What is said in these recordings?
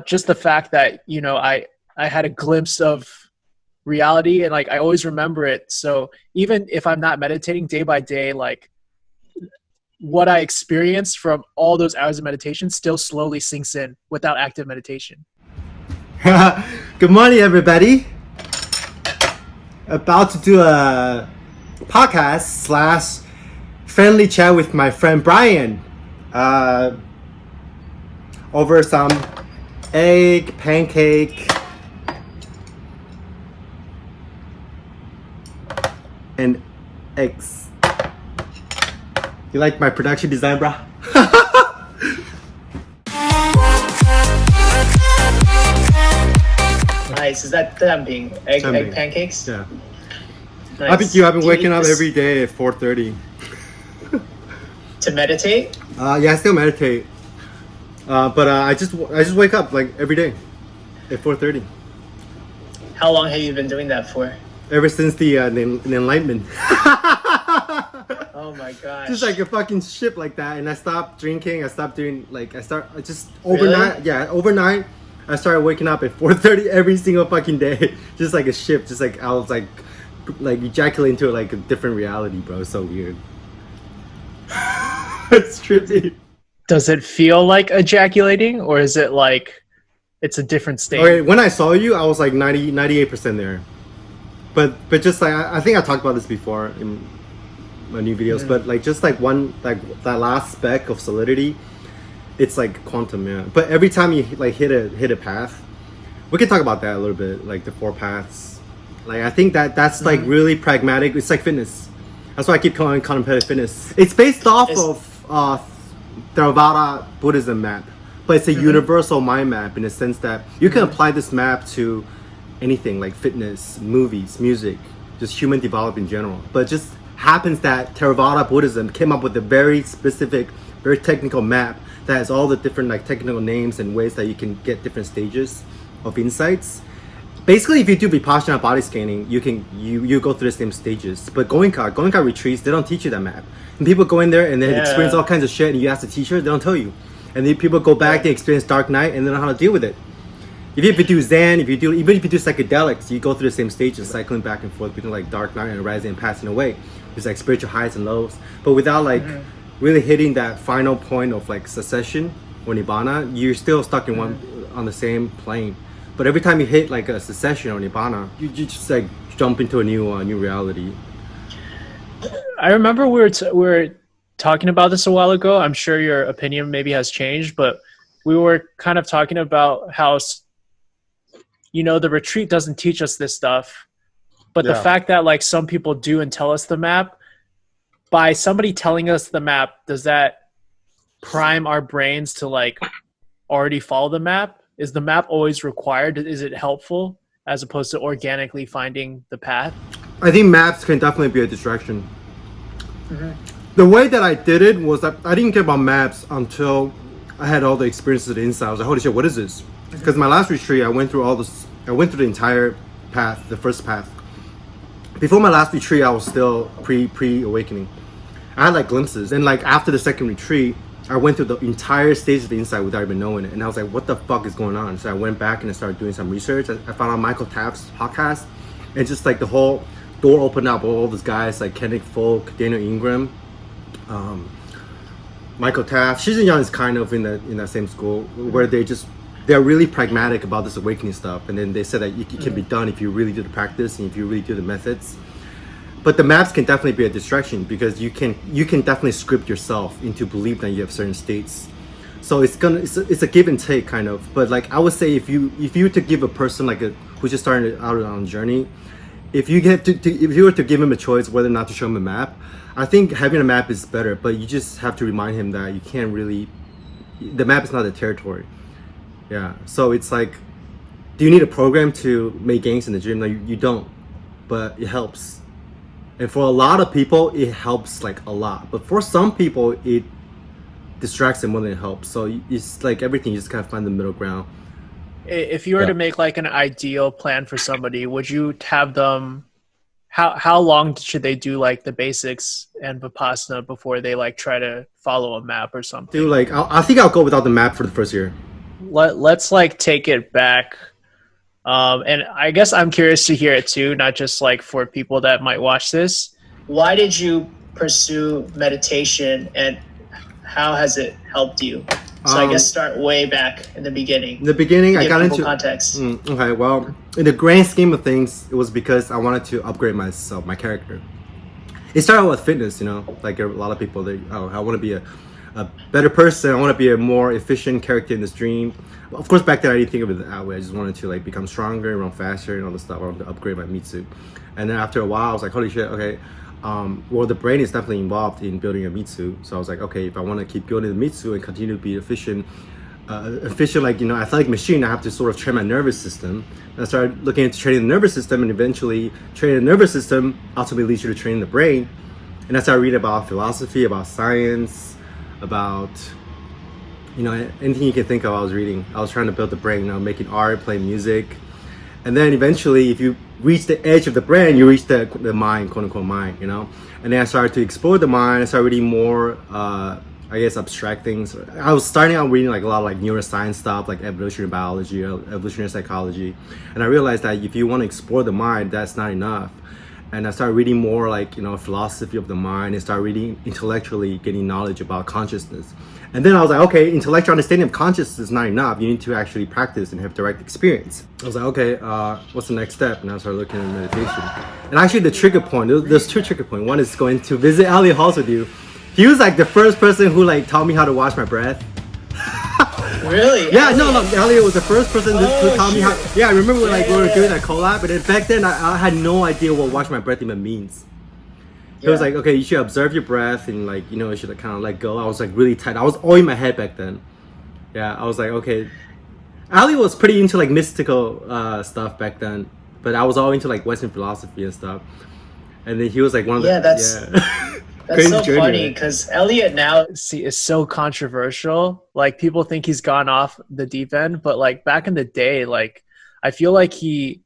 just the fact that, I had a glimpse of reality, and like I always remember it. So even if I'm not meditating day by day, like what I experienced from all those hours of meditation still slowly sinks in without active meditation. Good morning, everybody. About to do a podcast / friendly chat with my friend Bryant over some egg pancake and eggs. You like my production design, Brah? Nice. Is that dumping? Egg pancakes? Yeah. Nice. I've been waking up every day at 4:30. To meditate? Yeah, I still meditate. But I just wake up like every day at 4:30. How long have you been doing that for? Ever since the Enlightenment. Oh my gosh. Just like a fucking ship like that, and I stopped drinking. I stopped doing overnight. Really? Yeah, overnight. I started waking up at 4:30 every single fucking day, just like a ship. Just like I was like ejaculating into like a different reality, bro. It's so weird. It's trippy. Does it feel like ejaculating, or is it like it's a different state? Okay, when I saw you, I was like 98% there. But just like I think I talked about this before in my new videos, but like just like one like that last speck of solidity, it's like quantum, yeah. But every time you like hit a path, we can talk about that a little bit, like the 4 paths. Like I think that's like really pragmatic. It's like fitness. That's why I keep calling it contemplative fitness. It's based off of Theravada Buddhism map, but it's a universal mind map in the sense that you can apply this map to anything like fitness, movies, music, just human development in general. But it just happens that Theravada Buddhism came up with a very specific, very technical map that has all the different like technical names and ways that you can get different stages of insights. Basically, if you do Vipassana body scanning, you go through the same stages. But Goenka retreats, they don't teach you that map. And people go in there and they experience all kinds of shit, and you ask the teacher, they don't tell you. And then people go back, they experience dark night, and they don't know how to deal with it. Even if you do Zen, even if you do psychedelics, you go through the same stages, cycling back and forth between like dark night and rising and passing away. There's like spiritual highs and lows, but without like really hitting that final point of like cessation or nibbana, you're still stuck in on the same plane. But every time you hit like a cessation or nibbana, you just like jump into a new reality. I remember we were talking about this a while ago. I'm sure your opinion maybe has changed, but we were kind of talking about how, the retreat doesn't teach us this stuff, but the fact that like some people do and tell us the map, by somebody telling us the map, does that prime our brains to like already follow the map? Is the map always required? Is it helpful as opposed to organically finding the path? I think maps can definitely be a distraction. The way that I did it was that I didn't care about maps until I had all the experiences inside. I was like, holy shit, what is this? Because my last retreat, I went through the entire path, the first path. Before my last retreat, I was still pre-awakening. I had like glimpses. And like after the second retreat, I went through the entire stage of the insight without even knowing it. And I was like, what the fuck is going on? So I went back and I started doing some research. I found out Michael Taft's podcast. And just like the whole door opened up. All these guys like Kenneth Folk, Daniel Ingram, Michael Taft. Shizen Yang is kind of in that same school where they're really pragmatic about this awakening stuff. And then they said that it can be done if you really do the practice and if you really do the methods. But the maps can definitely be a distraction because you can definitely script yourself into believing that you have certain states. So it's a give and take kind of. But like I would say, if you were to give a person like who's just starting out on a journey, if you were to give him a choice whether or not to show him a map, I think having a map is better. But you just have to remind him that you can't really. The map is not the territory. Yeah. So it's like, do you need a program to make gains in the gym? No, you don't. But it helps. And for a lot of people, it helps like a lot. But for some people, it distracts them more than it helps. So it's like everything, you just kind of find the middle ground. If you were to make like an ideal plan for somebody, would you have them, how long should they do like the basics and Vipassana before they like try to follow a map or something? Dude, like I think I'll go without the map for the first year. let's like take it back. And I guess I'm curious to hear it too, not just like for people that might watch this. Why did you pursue meditation, and how has it helped you? So I guess start way back in the beginning. In the beginning, I got into context. Okay, well, in the grand scheme of things, it was because I wanted to upgrade myself, my character. It started with fitness, you know, like a lot of people. I want to be a better person. I want to be a more efficient character in this dream. Of course, back then I didn't think of it that way. I just wanted to like become stronger, run faster, and all this stuff. I wanted to upgrade my meat suit. And then after a while, I was like, holy shit, okay. Well, the brain is definitely involved in building a meat suit. So I was like, okay, if I want to keep building the meat suit and continue to be efficient, like, you know, athletic machine, I have to sort of train my nervous system. And I started looking into training the nervous system, and eventually training the nervous system ultimately leads you to training the brain. And I started reading about philosophy, about science, about, you know, anything you can think of. I was reading. I was trying to build the brain, you know, making art, playing music. And then eventually, if you reach the edge of the brain, you reach the mind, quote unquote mind, you know. And then I started to explore the mind. I started reading more, I guess, abstract things. I was starting out reading like a lot of like neuroscience stuff, like evolutionary biology, evolutionary psychology. And I realized that if you want to explore the mind, that's not enough. And I started reading more like, you know, philosophy of the mind, and started reading intellectually, getting knowledge about consciousness. And then I was like, okay, intellectual understanding of consciousness is not enough. You need to actually practice and have direct experience. I was like, okay, what's the next step? And I started looking at meditation. And actually the trigger point, there's two trigger points. One is going to visit Elliott Hulse with you. He was like the first person who like taught me how to watch my breath. Really? Yeah, no, Elliott was the first person to tell me how. Yeah, I remember when we were doing that collab, but then back then I had no idea what watch my breath even means. He was like, okay, you should observe your breath, and like, you know, you should kind of let go. I was like really tight. I was all in my head back then. Yeah, I was like, okay. Elliott was pretty into like mystical stuff back then, but I was all into like Western philosophy and stuff. And then he was like one of the That's so funny because Elliott now is so controversial. Like people think he's gone off the deep end, but like back in the day, like I feel like he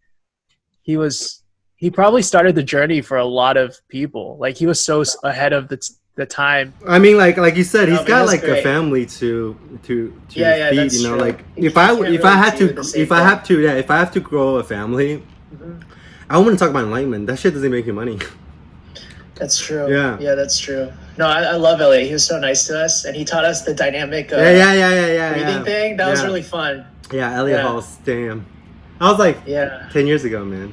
probably started the journey for a lot of people. Like he was so ahead of the time. I mean, like you said, he's got like a family to feed. You know, like if I have to grow a family, I wouldn't talk about enlightenment. That shit doesn't make you money. That's true. Yeah, that's true. No, I love Elliott. He was so nice to us, and he taught us the dynamic breathing thing. That was really fun. Yeah, Elliott Hulse. Damn. I was like 10 years ago, man.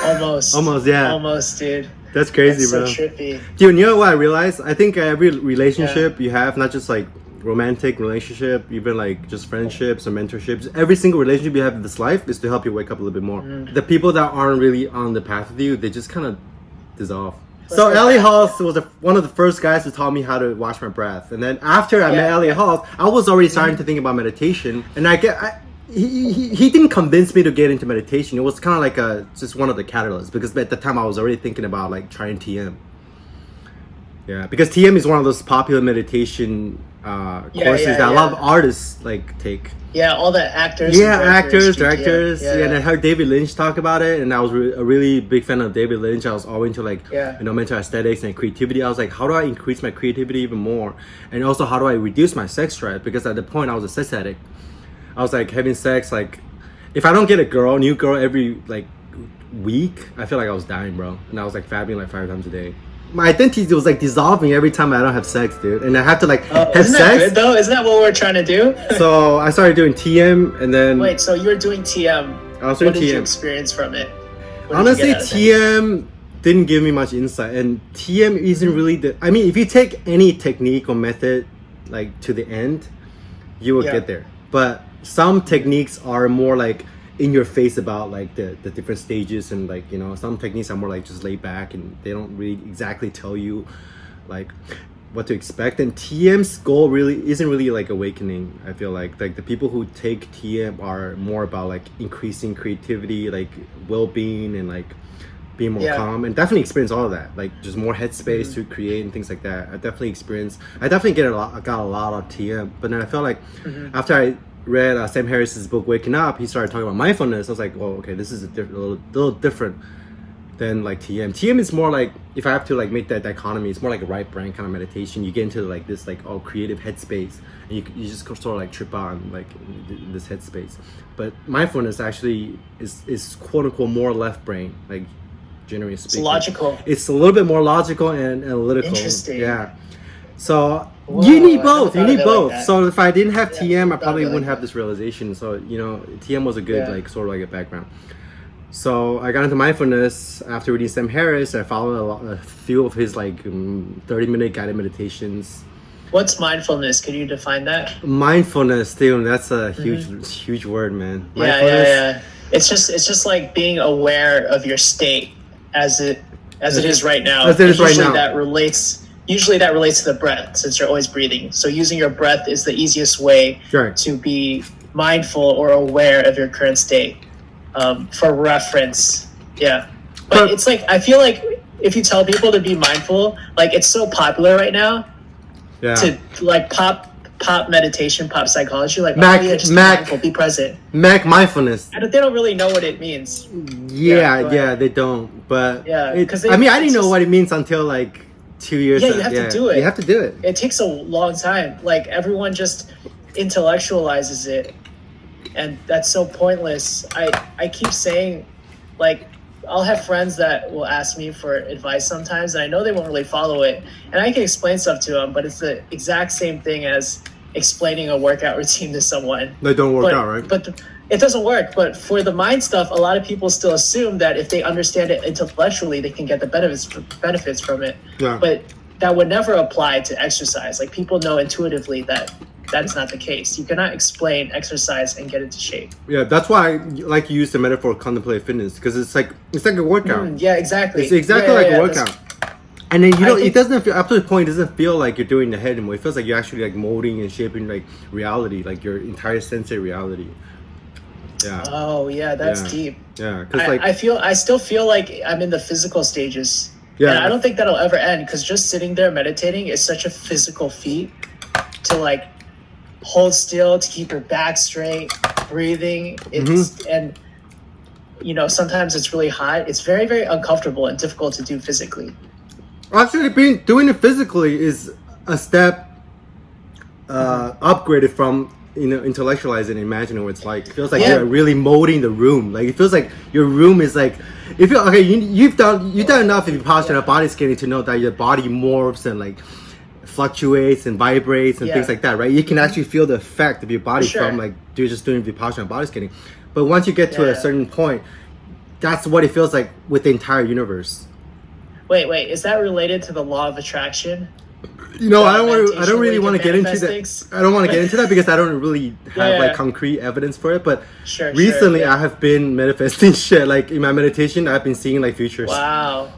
Almost, dude. That's crazy, bro. So trippy. Dude, you know what I realized? I think every relationship you have, not just like romantic relationship, even like just friendships or mentorships, every single relationship you have in this life is to help you wake up a little bit more. The people that aren't really on the path with you, they just kind of dissolve. So Elliott Hulse was one of the first guys who taught me how to watch my breath. And then after I met Elliott Hulse, I was already starting to think about meditation. And he didn't convince me to get into meditation. It was kind of like just one of the catalysts, because at the time I was already thinking about like trying TM. Yeah, because TM is one of those popular meditation courses that a lot of artists like take. Yeah, all the actors. Yeah, actors, directors. Yeah, and I heard David Lynch talk about it, and I was a really big fan of David Lynch. I was all into like, you know, mental aesthetics and creativity. I was like, how do I increase my creativity even more? And also, how do I reduce my sex drive? Because at the point, I was a sex addict. I was like having sex, like, if I don't get a new girl every like week, I feel like I was dying, bro. And I was like fabbing like 5 times a day. My identity was like dissolving every time I don't have sex, dude. And I have to like have isn't sex. That good, though? Isn't that what we're trying to do? So I started doing TM, and then wait. So you were doing TM. I was doing what TM. Did you experience from it? Honestly, TM didn't give me much insight, and TM isn't really the. I mean, if you take any technique or method like to the end, you will get there. But some techniques are more like in your face about like the different stages, and like, you know, some techniques are more like just laid back and they don't really exactly tell you like what to expect. And TM's goal really isn't really like awakening. I feel like the people who take TM are more about like increasing creativity, like well-being, and like being more calm, and definitely experience all of that, like just more headspace to create and things like that. I definitely got a lot of TM, but then I felt like after I read Sam Harris's book Waking Up, he started talking about mindfulness. I was like, well, okay, this is a little different. than like TM. TM is more like, if I have to like make that dichotomy, it's more like a right brain kind of meditation. You get into like this like creative headspace, and you just sort of like trip out and like in this headspace. But mindfulness actually is quote unquote more left brain, like generally speaking. It's logical. It's a little bit more logical and analytical. Interesting. Yeah. So Whoa, you need both. You need both. Like so if I didn't have TM, I probably wouldn't like have this realization. So TM was a good like sort of like a background. So I got into mindfulness after reading Sam Harris. I followed a few of his like 30-minute guided meditations. What's mindfulness? Can you define that? Mindfulness, dude, that's a huge word, man. Yeah. It's just like being aware of your state as it is right now. As it is right now. Usually that relates to the breath, since you're always breathing. So using your breath is the easiest way to be mindful or aware of your current state. For reference, but it's like, I feel like if you tell people to be mindful, like it's so popular right now to like pop meditation, pop psychology, like just be mindful, be present. Mindfulness. They don't really know what it means. They don't. But because I didn't know what it means until like 2 years. Yeah, you have to do it. You have to do it. It takes a long time. Like everyone just intellectualizes it. And that's so pointless. I keep saying, like, I'll have friends that will ask me for advice sometimes, and I know they won't really follow it. And I can explain stuff to them, but it's the exact same thing as explaining a workout routine to someone. They don't work out, right? But it doesn't work. But for the mind stuff, a lot of people still assume that if they understand it intellectually, they can get the benefits from it. Yeah. But that would never apply to exercise. Like, people know intuitively that is not the case. You cannot explain exercise and get into shape. Yeah, that's why I like to use the metaphor of contemplative fitness, because it's like a workout. Yeah, exactly. It's exactly like a workout. And then it doesn't feel, up to the point, it doesn't feel like you're doing the head anymore. It feels like you're actually like molding and shaping like reality, like your entire sensory reality. Yeah. Oh yeah, that's deep. Yeah, because I still feel like I'm in the physical stages. Yeah. And I don't think that'll ever end, because just sitting there meditating is such a physical feat to like hold still, to keep your back straight, breathing. And sometimes it's really hot. It's very, very uncomfortable and difficult to do physically. Actually, doing it physically is a step upgraded from intellectualizing and imagining what it's like. It feels like you're really molding the room. Like, it feels like your room is like, if you you've done enough if you posture and body scanning to know that your body morphs and like fluctuates and vibrates and things like that, right? You can actually feel the effect of your body from like just doing Vipassana and body scanning. But once you get to a certain point, that's what it feels like with the entire universe. Wait, is that related to the law of attraction? I don't really want to get into that. I don't want to get into that because I don't really have like concrete evidence for it. But recently I have been manifesting shit. Like in my meditation, I've been seeing like futures. Wow.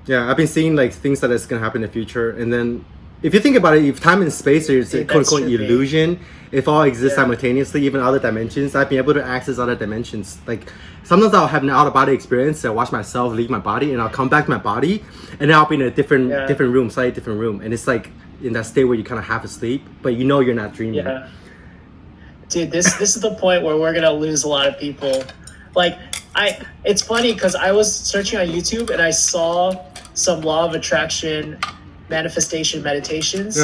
Yeah, I've been seeing like things that is gonna happen in the future, and then if you think about it, if time and space is a quote unquote illusion, if all exists simultaneously, even other dimensions, I've been able to access other dimensions. Like sometimes I'll have an out of body experience. I watch myself leave my body, and I'll come back to my body, and then I'll be in a different room, slightly different room, and it's like in that state where you kind of half asleep, but you're not dreaming. Yeah. Dude, this is the point where we're gonna lose a lot of people. Like it's funny because I was searching on YouTube and I saw some law of attraction manifestation meditations,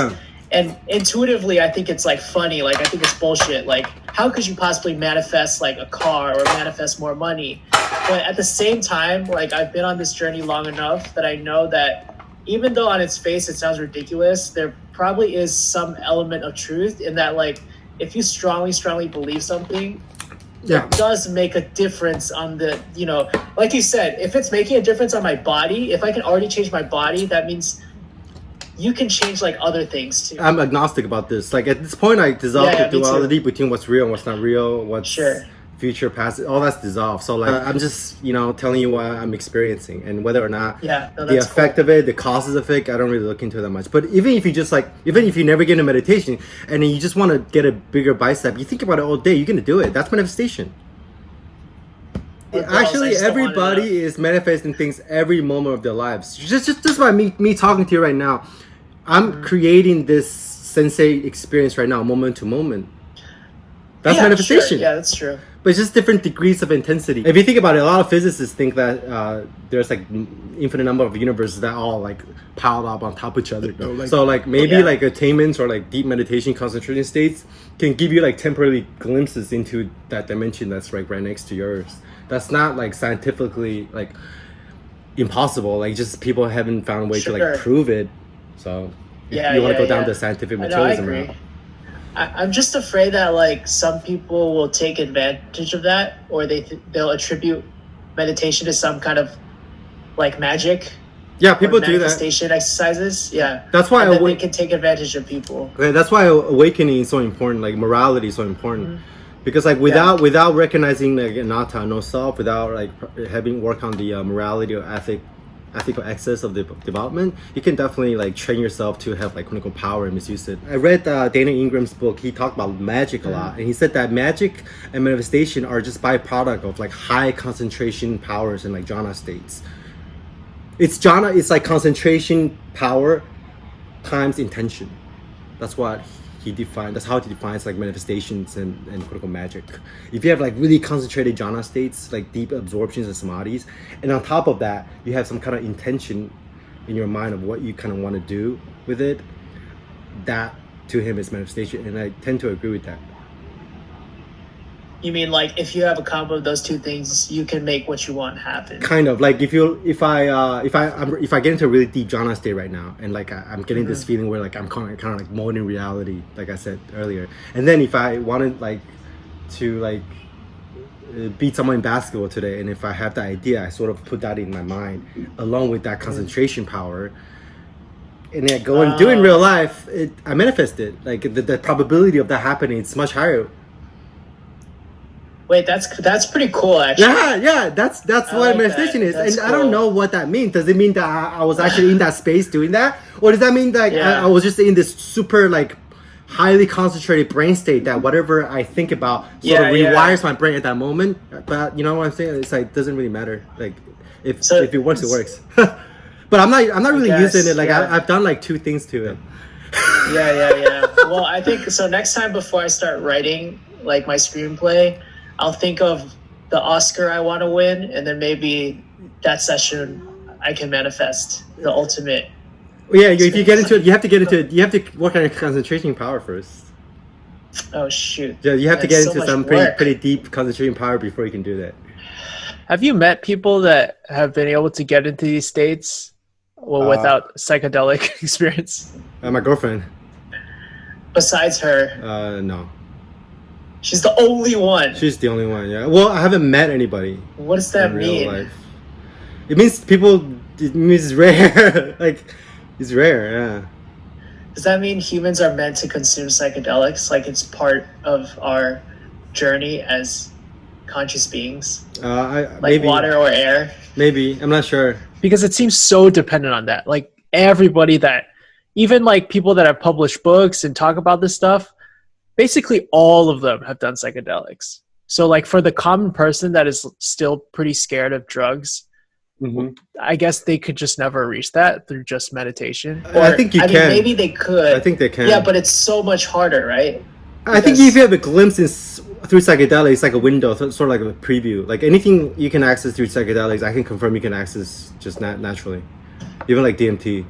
and intuitively I think it's like funny. Like, I think it's bullshit. Like, how could you possibly manifest like a car or manifest more money? But at the same time, like, I've been on this journey long enough that I know that even though on its face it sounds ridiculous, there probably is some element of truth in that. Like, if you strongly believe something, it does make a difference on the, like you said, if it's making a difference on my body, if I can already change my body, that means you can change like other things too. I'm agnostic about this. Like, at this point, I dissolve the duality between what's real and what's not real, what's future, past, all that's dissolved. So like, I'm just, telling you what I'm experiencing, and whether or not the effect of it, the causes of it, I don't really look into it that much. But even if you never get into meditation and then you just want to get a bigger bicep, you think about it all day, you're gonna do it. That's manifestation. Actually, everybody is manifesting things every moment of their lives. Just by me talking to you right now, I'm creating this sensei experience right now, moment to moment. That's manifestation. Sure. Yeah, that's true. but it's just different degrees of intensity. If you think about it, a lot of physicists think that there's like infinite number of universes that all like piled up on top of each other. So like maybe like attainments or like deep meditation concentration states can give you like temporary glimpses into that dimension that's like right next to yours. That's not like scientifically like impossible. Like just people haven't found a way to like prove it. So if you want to go down the scientific materialism route. I'm just afraid that like some people will take advantage of that, or they'll attribute meditation to some kind of like magic. Yeah, people do that. Manifestation exercises. Yeah, that's why they can take advantage of people. Okay, that's why awakening is so important. Like morality is so important, because like without recognizing like anatta, no self, without like having work on the morality or ethical access of the development, you can definitely like train yourself to have like clinical power and misuse it. I read Dana Ingram's book. He talked about magic a lot, and he said that magic and manifestation are just byproduct of like high concentration powers and like jhana states. It's like concentration power times intention. That's what he defined. That's how he defines like manifestations and critical magic. If you have like really concentrated jhana states, like deep absorptions and samadhis, and on top of that you have some kind of intention in your mind of what you kind of want to do with it, that to him is manifestation, and I tend to agree with that. You mean like if you have a combo of those two things, you can make what you want happen? Kind of like if I get into a really deep jhana state right now, and like I'm getting this feeling where like I'm kind of like molding in reality, like I said earlier, and then if I wanted like to like beat someone in basketball today, and if I have that idea, I sort of put that in my mind along with that concentration power, and then I go and do it in real life, I manifest it. Like the probability of that happening is much higher. Wait, that's pretty cool, actually. Yeah, that's what meditation is, and cool. I don't know what that means. Does it mean that I was actually in that space doing that, or does that mean that I was just in this super like highly concentrated brain state that whatever I think about sort of rewires my brain at that moment? But you know what I'm saying? It's like it doesn't really matter. Like if it works, it works. But I'm not really using it. Like I've done like 2 things to it. Yeah. Well, I think so. Next time before I start writing like my screenplay, I'll think of the Oscar I want to win, and then maybe that session I can manifest the ultimate. Yeah, if you get into it, you have to get into it. You have to work on your concentration power first. Oh shoot! Yeah, you have to get into some pretty deep concentration power before you can do that. Have you met people that have been able to get into these states without psychedelic experience? My girlfriend. Besides her? No. She's the only one. She's the only one, yeah. Well, I haven't met anybody. What does that mean? Real life. It means it means it's rare. Like, it's rare, yeah. Does that mean humans are meant to consume psychedelics? Like it's part of our journey as conscious beings? Like maybe, water or air? Maybe. I'm not sure. Because it seems so dependent on that. Like everybody even like people that have published books and talk about this stuff, basically all of them have done psychedelics. So like for the common person that is still pretty scared of drugs, I guess they could just never reach that through just meditation. Or, I think you can. Mean, maybe they could. I think they can. Yeah, but it's so much harder, right? I think if you have a glimpse through psychedelics, it's like a window, sort of like a preview. Like anything you can access through psychedelics, I can confirm you can access just naturally. Even like DMT.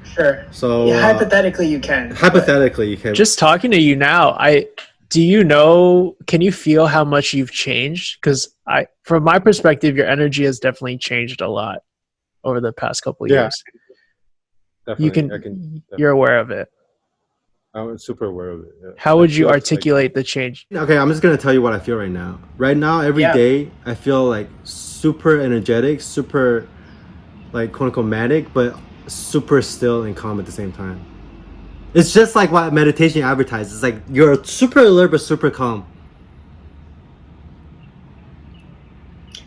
Sure. So hypothetically you can. Hypothetically you can. Just talking to you now, can you feel how much you've changed? Because from my perspective, your energy has definitely changed a lot over the past couple of years. Definitely. You're aware of it. I'm super aware of it. Yeah. How would you articulate the change? Okay, I'm just going to tell you what I feel right now. Right now, every day, I feel like super energetic, super like quote unquote manic, but super still and calm at the same time. It's just like what meditation advertises. It's like you're super alert but super calm.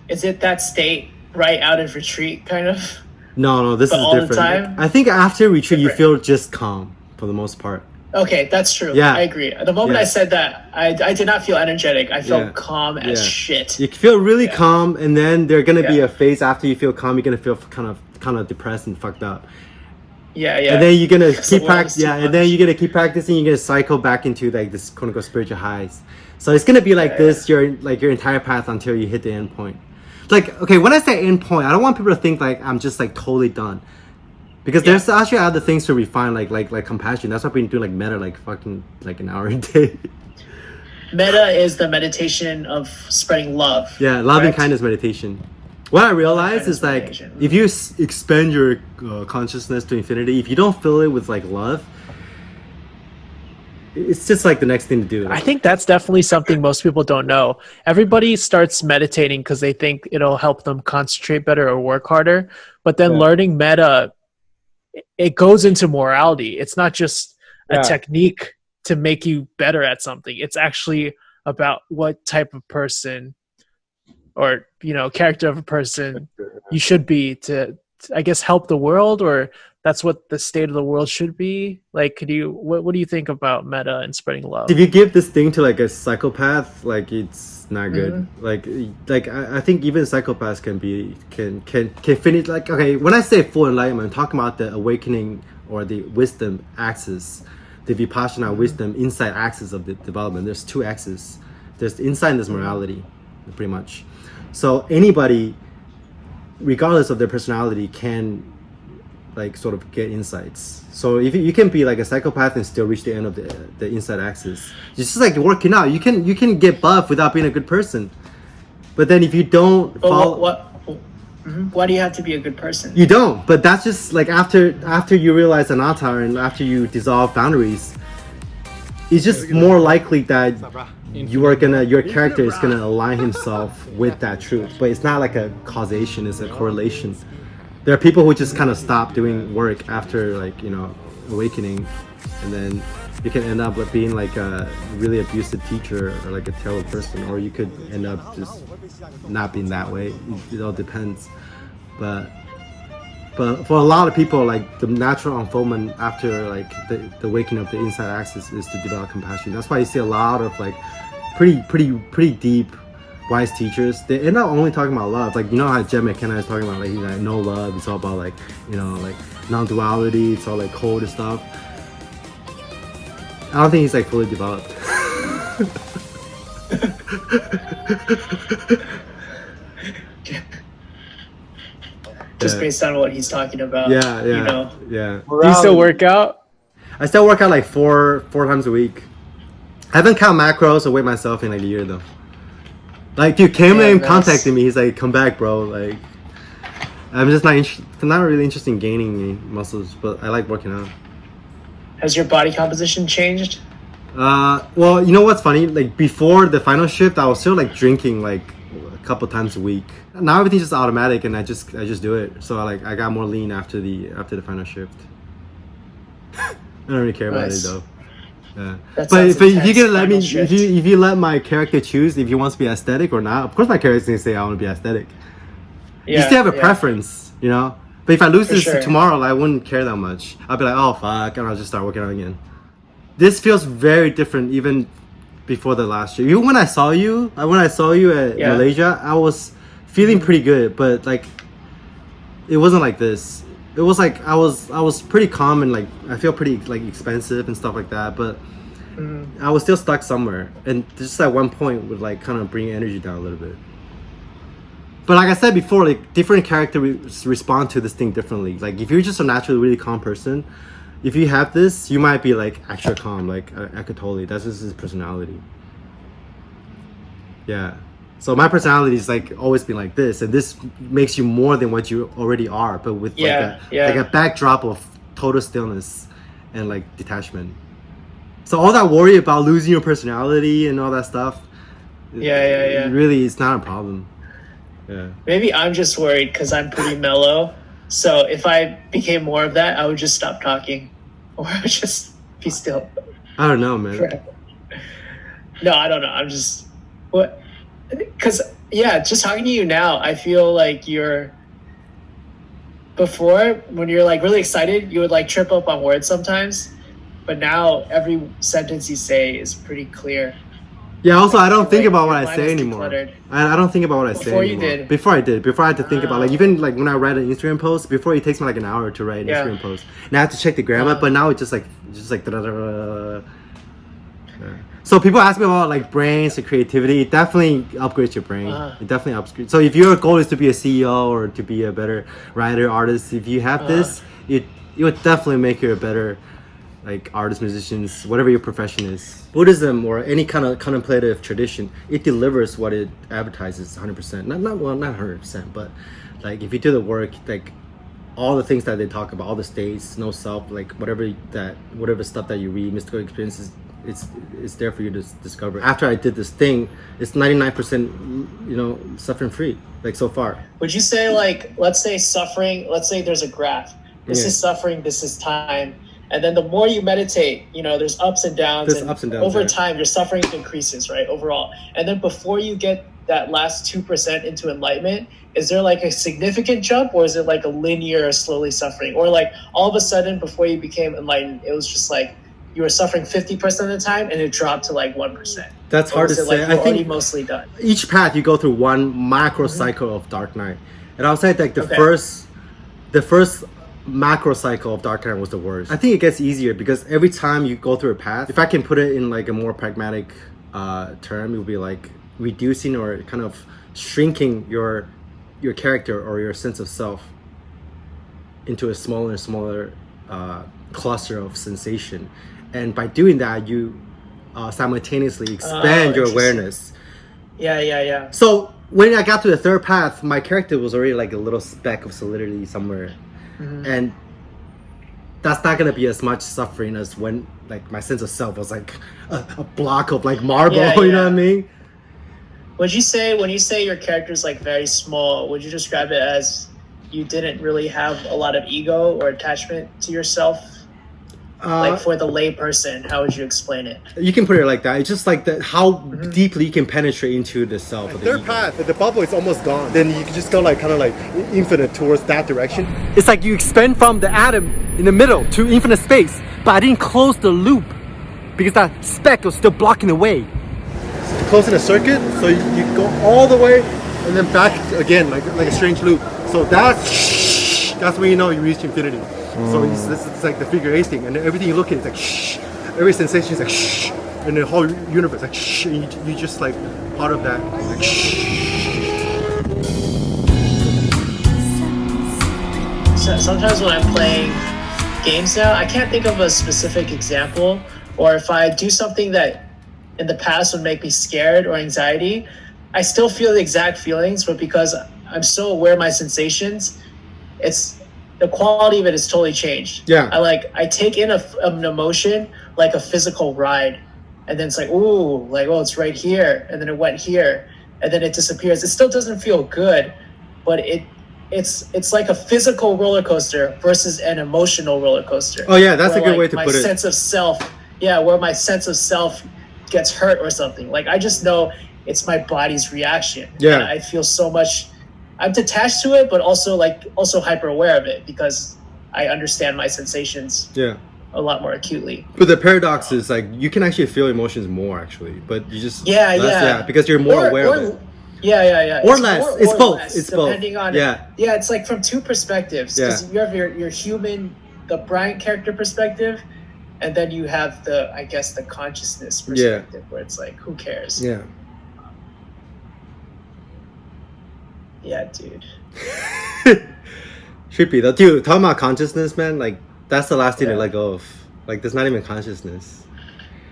Is it that state right out of retreat kind of? No, this is different. The time? I think after retreat you feel just calm for the most part. Okay, that's true. Yeah. I agree. The moment I said that, I did not feel energetic. I felt calm as shit. You feel really calm, and then there's gonna be a phase after you feel calm. You're gonna feel kind of depressed and fucked up. Yeah, yeah. And then you're gonna keep practicing. yeah, and then you're gonna keep practicing. You're gonna cycle back into like this quote unquote spiritual highs. So it's gonna be like this your entire path until you hit the end point. Like, okay, when I say end point, I don't want people to think like I'm just like totally done, because there's actually other things to refine, like compassion. That's why I've been doing like metta like fucking like an hour a day. Metta is the meditation of spreading love. Yeah, loving kindness meditation. What I realized is like if you expand your consciousness to infinity, if you don't fill it with like love, it's just like the next thing to do. I think that's definitely something most people don't know. Everybody starts meditating because they think it'll help them concentrate better or work harder. But then learning metta, it goes into morality. It's not just a technique to make you better at something. It's actually about what type of person or, you know, character of a person you should be to I guess, help the world, or that's what the state of the world should be. Like, what do you think about metta and spreading love? If you give this thing to like a psychopath, like it's not good. Like I think even psychopaths can finish. Like, okay, when I say full enlightenment, I'm talking about the awakening or the wisdom axis, the vipassana wisdom inside axis of the development. There's two axes. There's the inside and there's morality, pretty much. So anybody, regardless of their personality, can like sort of get insights. So if you can be like a psychopath and still reach the end of the inside axis. It's just like working out. You can get buff without being a good person. But then if you don't follow, why do you have to be a good person? You don't. But that's just like after you realize anatta and after you dissolve boundaries, it's just more likely that your character is gonna align himself with that truth. But it's not like a causation, it's a correlation. There are people who just kind of stop doing work after, like, you know, awakening, and then you can end up with being like a really abusive teacher or like a terrible person, or you could end up just not being that way. It all depends. But for a lot of people, like the natural unfoldment after like the awakening of the inside axis is to develop compassion. That's why you see a lot of like pretty deep wise teachers. They end up only talking about love. Like, you know how Jen McKenna is talking about like, you know, no love. It's all about like, you know, like non-duality. It's all like cold and stuff. I don't think he's like fully developed. Just based on what he's talking about. Yeah. You know? Yeah. Do you still work out? I still work out like four times a week. I haven't counted macros or weighed myself in like a year though. Like, dude, Coleman contacted me. He's like, "Come back, bro." Like, I'm just not really interested in gaining muscles, but I like working out. Has your body composition changed? Well, you know what's funny? Like, before the final shift, I was still like drinking like a couple times a week. Now everything's just automatic, and I just do it. So I got more lean after the final shift. I don't really care about it though. Yeah. But if you can let me, if you let my character choose if he wants to be aesthetic or not, of course my character's gonna say I want to be aesthetic. You still have a preference, you know. But if I lose this tomorrow, I wouldn't care that much. I'll be like, oh fuck, and I'll just start working out again. This feels very different even before the last year. Even when I saw you at Malaysia, I was feeling pretty good, but like it wasn't like this. It was like I was pretty calm and like I feel pretty like expensive and stuff like that, but I was still stuck somewhere, and just at one point would like kind of bring energy down a little bit. But like I said before, like different characters respond to this thing differently. Like if you're just a naturally really calm person, if you have this, you might be like extra calm. Like I could totally. That's just his personality. Yeah. So my personality is like always been like this, and this makes you more than what you already are, but with like a backdrop of total stillness and like detachment. So all that worry about losing your personality and all that stuff, really, it's not a problem. Yeah. Maybe I'm just worried because I'm pretty mellow. So if I became more of that, I would just stop talking, or I would just be still. I don't know, man. No, I don't know. I'm just what. Because, just talking to you now, I feel like before, when you're like really excited, you would like trip up on words sometimes. But now every sentence you say is pretty clear. Yeah. Also, I don't think Like, about your what I mind say is anymore. decluttered. I don't think about what I say Before you anymore. did. Before I did. Before I had to think about like Oh. even like when I write an Instagram post. Before it takes me like an hour to write an Yeah. Instagram post, and I have to check the grammar. Uh-huh. But now it's just like da-da-da-da. Yeah. So people ask me about like brains and creativity. It definitely upgrades your brain. It definitely upgrades. So if your goal is to be a CEO or to be a better writer, artist, if you have this, it would definitely make you a better like artists, musicians, whatever your profession is. Buddhism or any kind of contemplative tradition, it delivers what it advertises 100%. Not 100%, but like if you do the work, like all the things that they talk about, all the states, no self, like whatever stuff that you read, mystical experiences, it's there for you to discover. After I did this thing, it's 99%, suffering free, like so far. Would you say, like, let's say suffering, let's say there's a graph. This is suffering, this is time. And then the more you meditate, there's ups and downs. There's ups and downs. Over time, your suffering increases, right, overall. And then before you get that last 2% into enlightenment, is there like a significant jump, or is it like a linear, slowly suffering? Or like all of a sudden, before you became enlightened, it was just like you were suffering 50% of the time and it dropped to like 1%? That's hard to say. I think mostly done. Each path you go through one macro cycle of dark night. And I would say like the first macro cycle of dark night was the worst. I think it gets easier because every time you go through a path, if I can put it in like a more pragmatic term, it would be like reducing or kind of shrinking your character or your sense of self into a smaller and smaller cluster of sensation. And by doing that, you simultaneously expand your awareness. Yeah. So when I got to the third path, my character was already like a little speck of solidity somewhere. And that's not gonna be as much suffering as when like my sense of self was like a block of like marble. You know what I mean? Would you say, when you say your character's like very small, would you describe it as you didn't really have a lot of ego or attachment to yourself? Like for the lay person, how would you explain it? You can put it like that. It's just like how deeply you can penetrate into the self. Like third path, the bubble is almost gone. Then you can just go like kind of like infinite towards that direction. It's like you expand from the atom in the middle to infinite space, but I didn't close the loop because that speck was still blocking the way. So closing a circuit, so you go all the way and then back again, like a strange loop. So that's when you know you reach infinity. So it's like the figure 8 thing, and everything you look at is like shh. Every sensation is like shh, and the whole universe like shh. And you just like part of that. Like shh. So sometimes when I'm playing games now, I can't think of a specific example, or if I do something that in the past would make me scared or anxiety, I still feel the exact feelings, but because I'm so aware of my sensations, the quality of it is totally changed. Yeah. I take in an emotion like a physical ride, and then it's like, ooh, like, oh, it's right here, and then it went here, and then it disappears. It still doesn't feel good, but it's like a physical roller coaster versus an emotional roller coaster. Oh yeah, that's a good way to put it. My sense of self, where my sense of self gets hurt or something. Like I just know it's my body's reaction. Yeah. And I feel so much. I'm detached to it, but also hyper aware of it because I understand my sensations a lot more acutely. But the paradox is like you can actually feel emotions more actually, but you just because you're more aware of it. Yeah. Or less. It's both. It's depending both. on it's like from two perspectives. Because you have your human, the Bryant character perspective, and then you have the consciousness perspective where it's like, who cares? Yeah. Yeah, dude. Trippy though. Dude, talking about consciousness, man, like that's the last thing to let go of. Like there's not even consciousness.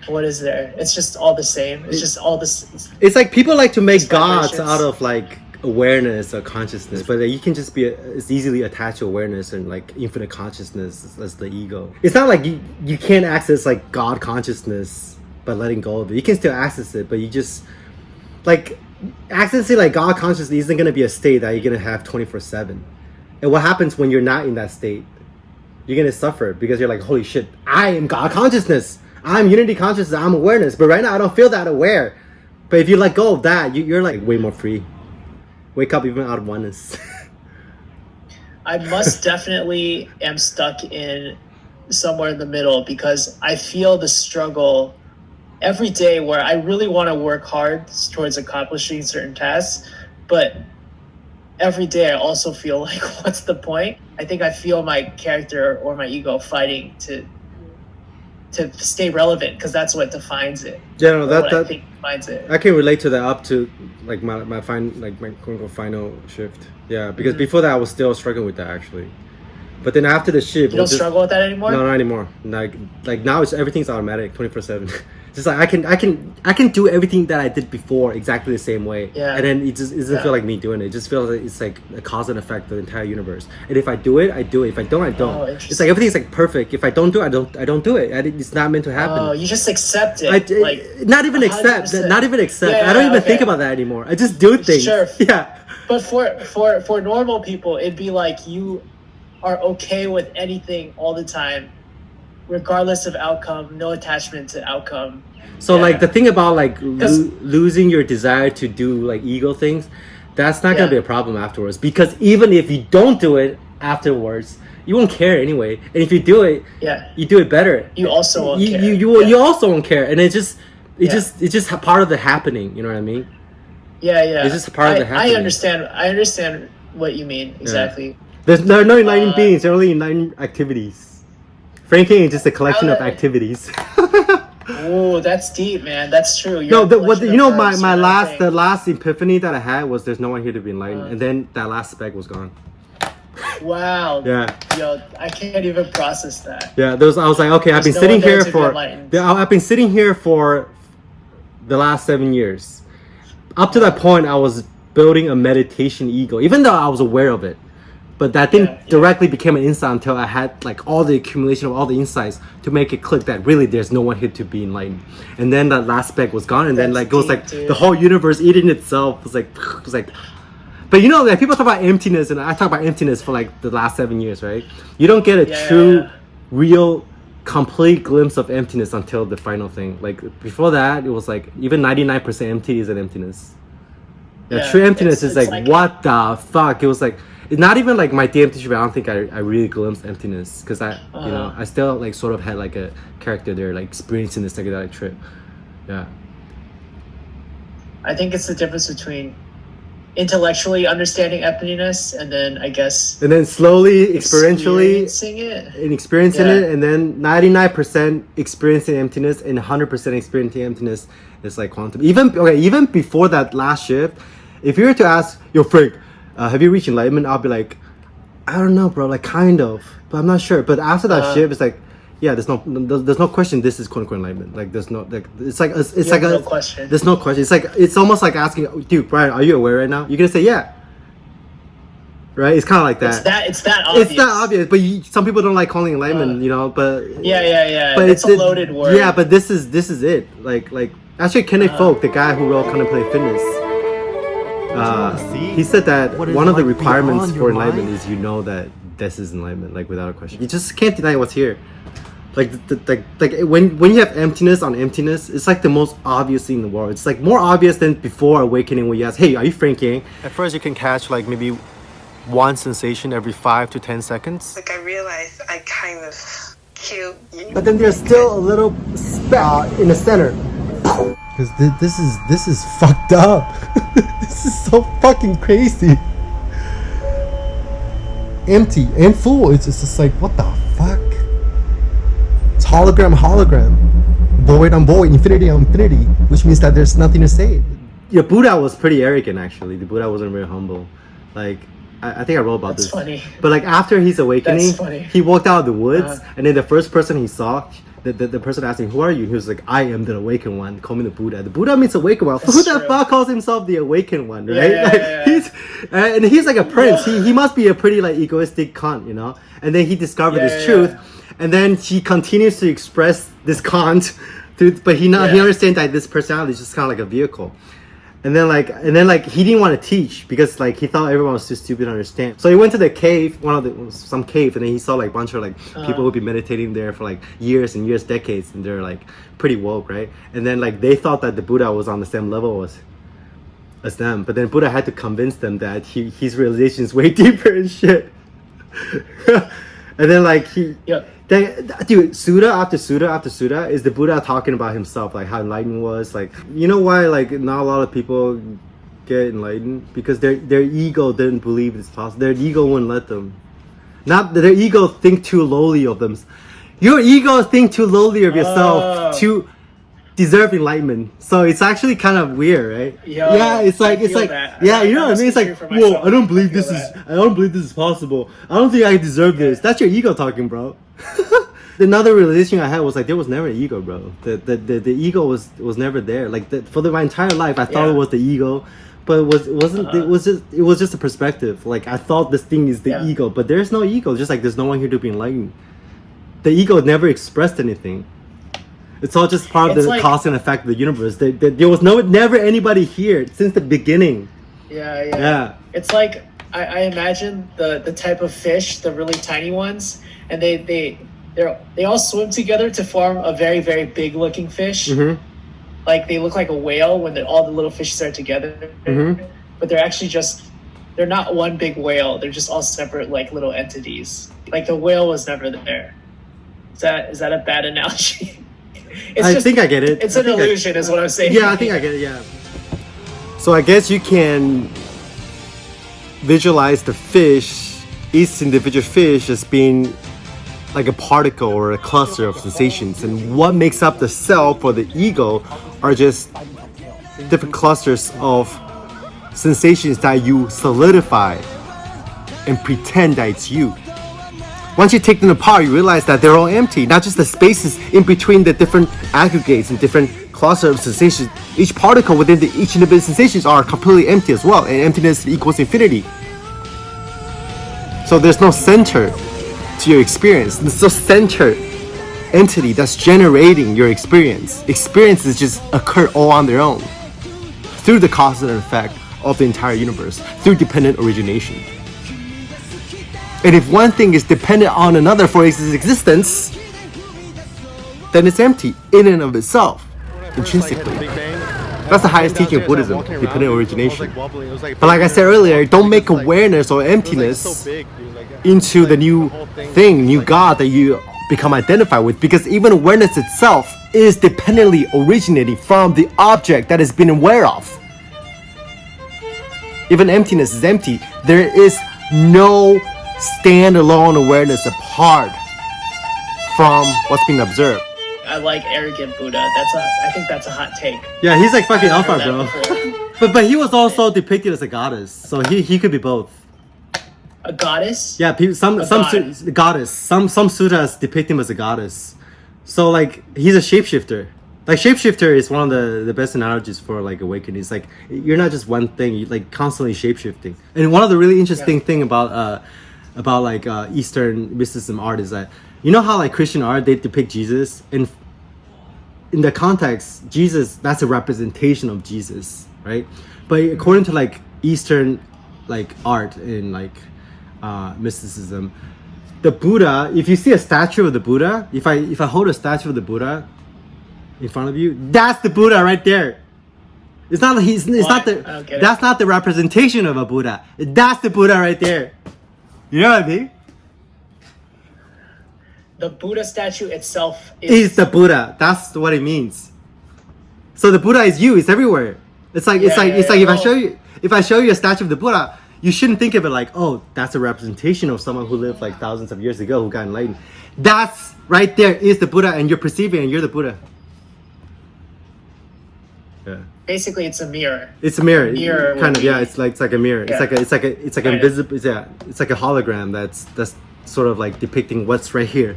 What is there? It's just all the same. It's just all this. It's like people like to make gods out of like awareness or consciousness, but you can just it's easily attached to awareness and like infinite consciousness as the ego. It's not like you can't access like God consciousness by letting go of it. You can still access it, but you just like accessing like God consciousness isn't going to be a state that you're going to have 24/7. And what happens when you're not in that state? You're going to suffer because you're like, holy shit, I am God consciousness. I'm unity consciousness. I'm awareness. But right now I don't feel that aware. But if you let go of that, you're like way more free. Wake up even out of oneness. I most definitely am stuck in somewhere in the middle because I feel the struggle every day where I really want to work hard towards accomplishing certain tasks, but every day I also feel like, what's the point? I think I feel my character or my ego fighting to stay relevant, because that's what defines it. Yeah, no, that I think defines it. I can relate to that up to like my quote unquote final shift. Yeah, because before that I was still struggling with that actually. But then after the shift, You don't struggle with that anymore? No, not anymore. Like now it's everything's automatic, 24/7. Just like I can do everything that I did before exactly the same way. Yeah. And then it doesn't feel like me doing it. It just feels like it's like a cause and effect of the entire universe. And if I do it, I do it. If I don't, I don't. Oh, it's like everything's like perfect. If I don't do it, I don't do it. It's not meant to happen. Oh, you just accept it. Not even accept. Not even accept. Yeah, I don't even okay. think about that anymore. I just do things. Sure. Yeah. But for normal people, it'd be like you are okay with anything all the time, regardless of outcome, no attachment to outcome. So like the thing about like losing your desire to do like ego things, that's not gonna be a problem afterwards, because even if you don't do it afterwards, you won't care anyway. And if you do it, you do it better. You also won't care. You also won't care, and it's just part of the happening. You know what I mean? Yeah. It's just part of the happening. I understand what you mean exactly. Yeah. There's no enlightened beings. There are only enlightened activities. Franking is just a collection of activities. Oh, that's deep, man. That's true. The last epiphany that I had was there's no one here to be enlightened, and then that last spec was gone. Wow. Yeah. Yo, I can't even process that. Yeah, I was like, okay, I've been sitting here for the last 7 years. Up to that point, I was building a meditation ego, even though I was aware of it. But that didn't directly become an insight until I had like all the accumulation of all the insights to make it click that really there's no one here to be enlightened. And then that last spec was gone, and then like it was like the whole universe eating itself was like. But you know, like people talk about emptiness, and I talk about emptiness for like the last 7 years, right? You don't get a true, real, complete glimpse of emptiness until the final thing. Like before that, it was like even 99% empty is an emptiness. True emptiness is like what the fuck? It was like. It's not even like my DMT trip. I don't think I really glimpsed emptiness, because I still like sort of had like a character there, like experiencing the psychedelic trip. Yeah. I think it's the difference between intellectually understanding emptiness and then slowly experientially experiencing it, and then 99% experiencing emptiness and 100% experiencing emptiness is like quantum. Even before that last shift, if you were to ask your Frank, have you reached enlightenment? I'll be like, I don't know, bro. Like kind of, but I'm not sure. But after that shift, it's like, yeah, there's no question. This is quote unquote enlightenment. Like there's no like no question. There's no question. It's almost like asking, dude, Brian, are you aware right now? You're gonna say yeah. Right? It's kind of like that. It's that obvious. It's that obvious. But some people don't like calling enlightenment, you know. But yeah. But it's a loaded word. Yeah, but this is it. Like actually, Kayne Folk, the guy who wrote Contemplative Fitness. He said that one of the requirements for enlightenment is that this is enlightenment, like without a question. You just can't deny what's here. Like when you have emptiness on emptiness, it's like the most obvious thing in the world. It's like more obvious than before awakening, when you ask, "Hey, are you franking?" At first, you can catch like maybe one sensation every 5 to 10 seconds. Like I realized I kind of killed you. But then there's still a little speck in the center. Because this is fucked up. This is so fucking crazy. Empty and full. It's just like, what the fuck? It's hologram, void on void, infinity on infinity, which means that there's nothing to say. Yeah, Buddha was pretty arrogant actually. The Buddha wasn't very humble. Like I think I wrote about this. Funny. But like after his awakening, he walked out of the woods, and then the first person he saw, the person asked him, "Who are you?" He was like, "I am the awakened one. Call me the Buddha." The Buddha means awakened one. Who the fuck calls himself the awakened one, right? He's like a prince. He must be a pretty like egoistic cunt, you know. And then he discovered this truth, and then he continues to express this cunt, but he understands that this personality is just kind of like a vehicle. And then he didn't want to teach because like he thought everyone was too stupid to understand. So he went to the cave, some cave, and then he saw like a bunch of like people who'd be meditating there for like years and years, decades, and they're like pretty woke, right? And then like they thought that the Buddha was on the same level as them, but then Buddha had to convince them that his realization is way deeper and shit. And then like Yeah. dude, Sutta after Sutta after Sutta is the Buddha talking about himself, like how enlightened was. Like, you know why like not a lot of people get enlightened? Because their ego didn't believe it's possible. Their ego wouldn't let them. Not their ego think too lowly of them. Your ego think too lowly of yourself to deserve enlightenment. So it's actually kind of weird, right? Yeah, it's like that. yeah, you know what I mean? It's like, whoa, I don't believe this is possible. I don't think I deserve this. That's your ego talking, bro. Another realization I had was like there was never an ego, bro. The ego was never there. Like for my entire life, I thought it was the ego, but it wasn't. It was just a perspective. Like I thought this thing is the ego, but there's no ego. Just like there's no one here to be enlightened. The ego never expressed anything. It's all just part of the cause and effect of the universe. There was never anybody here since the beginning. Yeah. It's like I imagine the type of fish, the really tiny ones, and they all swim together to form a very, very big looking fish. Mm-hmm. Like they look like a whale when all the little fishes are together. Mm-hmm. But they're actually they're not one big whale. They're just all separate like little entities. Like the whale was never there. Is that a bad analogy? I think I get it. It's an illusion, is what I'm saying. Yeah, I think I get it. Yeah. So I guess you can visualize the fish, each individual fish, as being like a particle or a cluster of sensations, and what makes up the self or the ego are just different clusters of sensations that you solidify and pretend that it's you. Once you take them apart, you realize that they're all empty, not just the spaces in between the different aggregates and different clusters of sensations. Each particle within each individual sensations are completely empty as well, and emptiness equals infinity. So there's no center to your experience. There's no center entity that's generating your experience. Experiences just occur all on their own through the cause and effect of the entire universe, through dependent origination. And if one thing is dependent on another for its existence, then it's empty in and of itself, intrinsically. That's the highest teaching of Buddhism, dependent origination. But like I said earlier, don't make awareness or emptiness into the new thing, new God that you become identified with, because even awareness itself is dependently originating from the object that has been aware of. Even emptiness is empty. There is no standalone awareness apart from what's being observed. I like arrogant Buddha. I think that's a hot take. Yeah, he's like fucking alpha, bro. but he was also depicted as a goddess, so he could be both. A goddess? Yeah, some goddess. Some sutras depict him as a goddess. So like he's a shapeshifter. Like shapeshifter is one of the best analogies for like awakening. It's like you're not just one thing. You're like constantly shapeshifting. And one of the really interesting thing about like Eastern mysticism art is that, you know how like Christian art, they depict Jesus, and in the context, Jesus, that's a representation of Jesus, right? But according to like Eastern like art and like mysticism, the Buddha, if you see a statue of the Buddha, if I hold a statue of the Buddha in front of you, that's the Buddha right there. It's not that's not the representation of a Buddha. That's the Buddha right there. You know what I mean? The Buddha statue itself is the Buddha. That's what it means. So the Buddha is you. It's everywhere. It's like if I show you a statue of the Buddha, you shouldn't think of it like, oh, that's a representation of someone who lived like thousands of years ago who got enlightened. That's right there is the Buddha, and you're perceiving, and you're the Buddha. Yeah. Basically, it's a mirror. It's a mirror. Kind of. Yeah. It's like a mirror. Yeah. It's like invisible. Yeah. It's like a hologram that's sort of like depicting what's right here,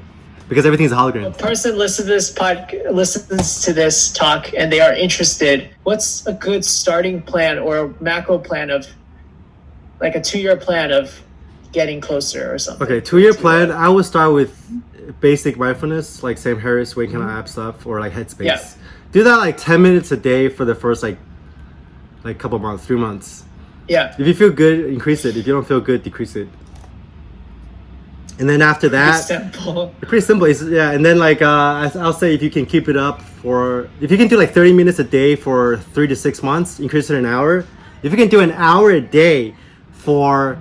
because everything's a hologram. A person listens to this talk and they are interested. What's a good starting plan or a macro plan of, like a 2-year plan of getting closer or something? Okay, 2-year plan. I would start with basic mindfulness, like Sam Harris, Wake Kind of app stuff, or like Headspace. Yeah. Do that like 10 minutes a day for the first like couple months, 3 months. Yeah. If you feel good, increase it. If you don't feel good, decrease it. And then after that, pretty simple. And then like I'll say if you can keep it up if you can do like 30 minutes a day for 3 to 6 months, increase it an hour. If you can do an hour a day for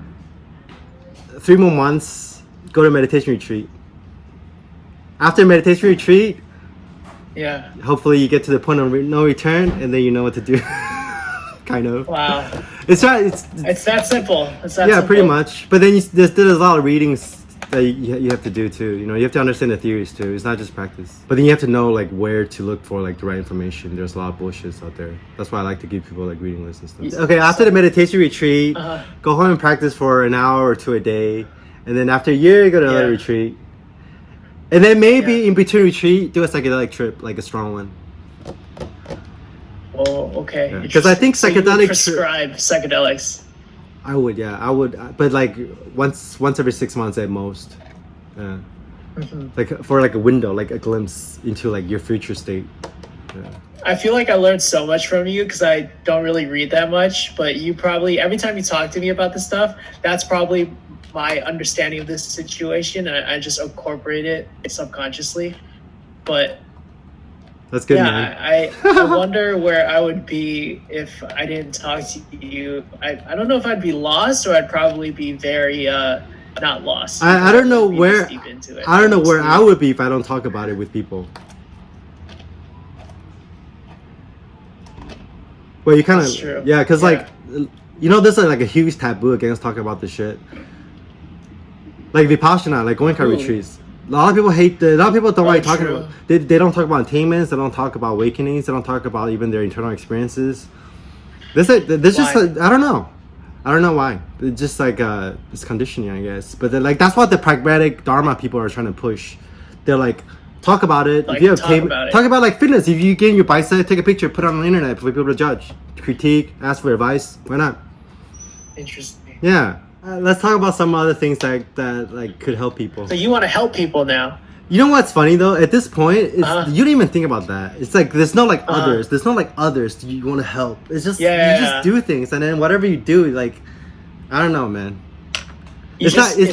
3 more months, go to meditation retreat. After meditation retreat, Yeah. hopefully you get to the point of no return, and then you know what to do. Kind of. Wow. It's not. It's that simple. It's that yeah, simple. pretty much. But then there's a lot of readings that you have to do too. You know, you have to understand the theories too. It's not just practice. But then you have to know like where to look for like the right information. There's a lot of bullshit out there. That's why I like to give people like reading lists and stuff. Okay, after the meditation retreat, go home and practice for an hour or two a day, and then after a year, you go to another retreat, and then maybe in between retreat, do a psychedelic trip, like a strong one. Oh, okay. Because I think psychedelics. So you would prescribe psychedelics. I would, but like once every 6 months at most. Yeah. Like for like a window, like a glimpse into like your future state. Yeah. I feel like I learned so much from you because I don't really read that much, but you probably, every time you talk to me about this stuff, that's probably my understanding of this situation, and I just incorporate it subconsciously. But that's good, yeah, man. I wonder where I would be if I didn't talk to you. I don't know if I'd be lost, or I'd probably be very not lost. I don't know where I don't know where I would be if I don't talk about it with people. Well, you kind of because like you know, there's like a huge taboo against talking about this shit. Like Vipassana, like Goenka retreats. A lot of people a lot of people don't like talking about. They don't talk about attainments. They don't talk about awakenings. They don't talk about even their internal experiences. This just I don't know why. It's just like it's conditioning, I guess. But like that's what the pragmatic Dharma people are trying to push. They're like, talk about it. Like, if you have talk about like fitness. If you gain your bicep, take a picture, put it on the internet for people to judge, critique, ask for advice. Why not? Interesting. Yeah. Let's talk about some other things that like could help people. So you want to help people now? You know what's funny though? At this point, you don't even think about that. It's like there's no like others. There's no like others you want to help. It's just you just do things, and then whatever you do, like I don't know, man. It's not really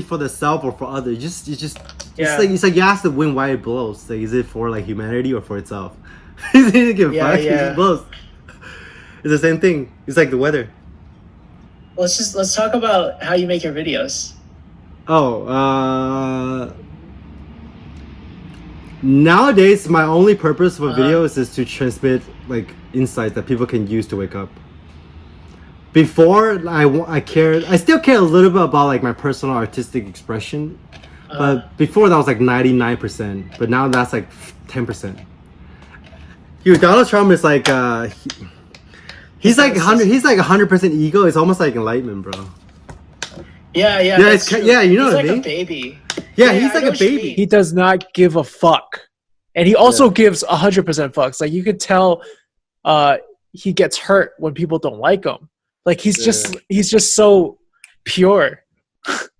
for the self or for others. It's like you ask the wind why it blows. Like, is it for like humanity or for itself? It doesn't give a fuck. It just blows. It's the same thing. It's like the weather. Let's talk about how you make your videos. Nowadays my only purpose for videos is to transmit like insights that people can use to wake up. Before I still care a little bit about like my personal artistic expression, but before that was like 99%, but now that's like 10%. Donald Trump is like he's like 100% ego. It's almost like enlightenment, bro. Yeah, you know he's what I mean? He's like a baby. Yeah, he's like a baby. He does not give a fuck, and he also gives 100% fucks. Like you could tell, he gets hurt when people don't like him. Like he's just so pure.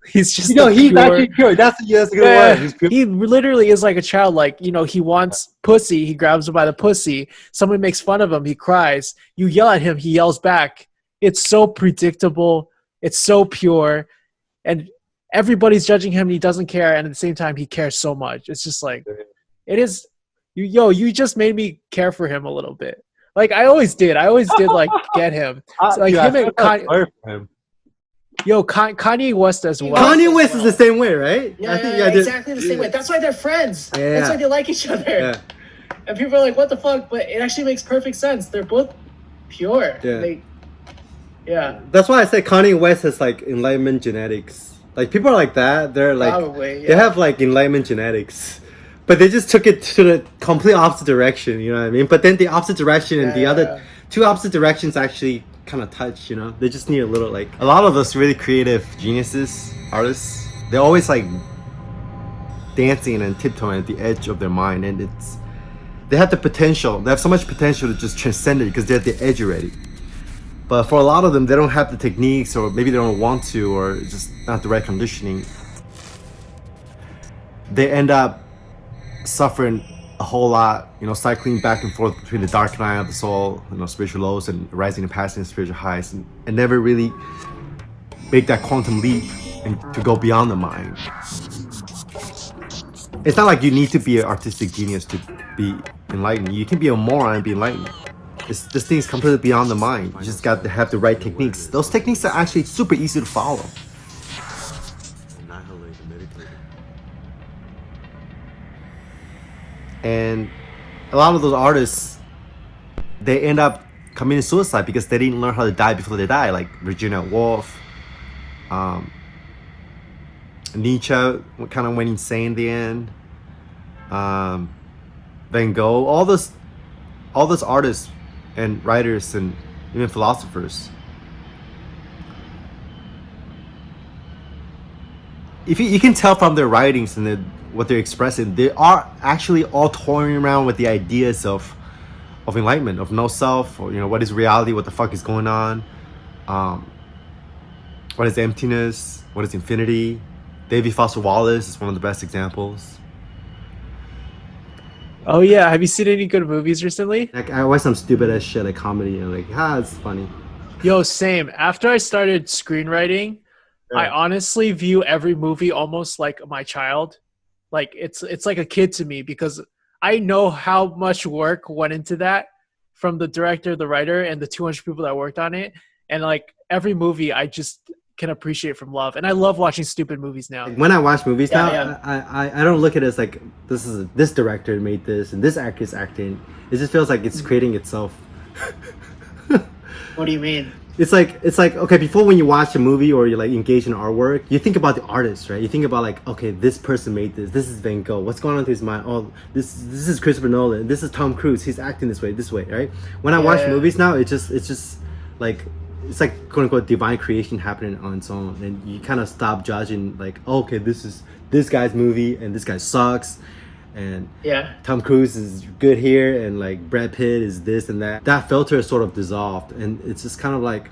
He's just he's actually pure. That's a good word. He's pure. He literally is like a child. Like he wants pussy, he grabs him by the pussy. Someone makes fun of him, he cries. You yell at him, he yells back. It's so predictable. It's so pure. And everybody's judging him and he doesn't care, and at the same time he cares so much. It's just like it is you just made me care for him a little bit. Like I always did like get him. So, like him and Kanye West as well. Kanye West is the same way, right? Exactly the same way. That's why they're friends. Yeah. That's why they like each other. Yeah. And people are like, what the fuck? But it actually makes perfect sense. They're both pure. Yeah. That's why I say Kanye West has like enlightenment genetics. Like people are like that. They're like they have like enlightenment genetics, but they just took it to the complete opposite direction. You know what I mean? But then the opposite direction and the other two opposite directions actually kind of touch. You know, they just need a little like a lot of those really creative geniuses, artists. They're always like dancing and tiptoeing at the edge of their mind, and they have the potential. They have so much potential to just transcend it because they're at the edge already. But for a lot of them, they don't have the techniques, or maybe they don't want to, or just not the right conditioning. They end up suffering a whole lot, cycling back and forth between the dark night of the soul, spiritual lows, and rising and passing spiritual highs, and never really make that quantum leap and to go beyond the mind. It's not like you need to be an artistic genius to be enlightened. You can be a moron and be enlightened. This thing is completely beyond the mind. You just got to have the right techniques. Those techniques are actually super easy to follow. and a lot of those artists, they end up committing suicide because they didn't learn how to die before they die, like Virginia Woolf, Nietzsche kind of went insane in the end, Van Gogh, all those artists and writers and even philosophers. If you can tell from their writings and what they're expressing, they are actually all toying around with the ideas of enlightenment, of no self, or what is reality, what the fuck is going on, what is emptiness, what is infinity. David Foster Wallace is one of the best examples. Oh yeah, have you seen any good movies recently? Like, I watch some stupid ass shit like comedy and it's funny. Yo, same. After I started screenwriting, Yeah. I honestly view every movie almost like my child. Like it's like a kid to me because I know how much work went into that from the director, the writer, and the 200 people that worked on it. And like every movie, I just can appreciate from love. And I love watching stupid movies now. Like, when I watch movies now, yeah. I don't look at it as like this director made this and this actor is acting. It just feels like it's creating itself. What do you mean? It's like okay, before when you watch a movie or you like engage in artwork, you think about the artist, right? You think about like, okay, this person made this. This is Van Gogh. What's going on through his mind? Oh, this is Christopher Nolan. This is Tom Cruise. He's acting this way, right? When I watch movies now, it's just like it's like quote unquote divine creation happening on its own, and you kind of stop judging like, oh, okay, this is this guy's movie and this guy sucks. And Tom Cruise is good here, and like Brad Pitt is this and that. That filter is sort of dissolved, and it's just kind of like,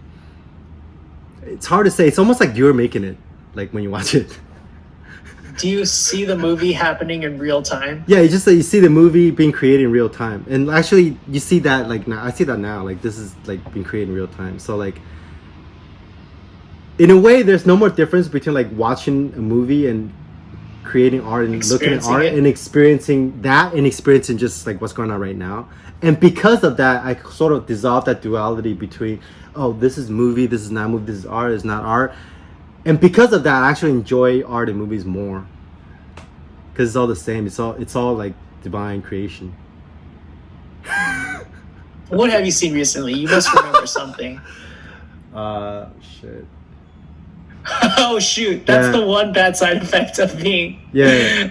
it's hard to say. It's almost like you're making it, like when you watch it. Do you see the movie happening in real time? Yeah, you see the movie being created in real time, and actually you see that like now. I see that now. Like this is like being created in real time. So like, in a way, there's no more difference between like watching a movie and creating art and looking at art and experiencing that and experiencing just like what's going on right now. And because of that, I sort of dissolved that duality between, oh, this is movie, this is not movie, this is art, this is not art. And because of that, I actually enjoy art and movies more because it's all the same. It's all like divine creation. What have you seen recently? You must remember something. Shit. Oh shoot! That's the one bad side effect of being. Yeah,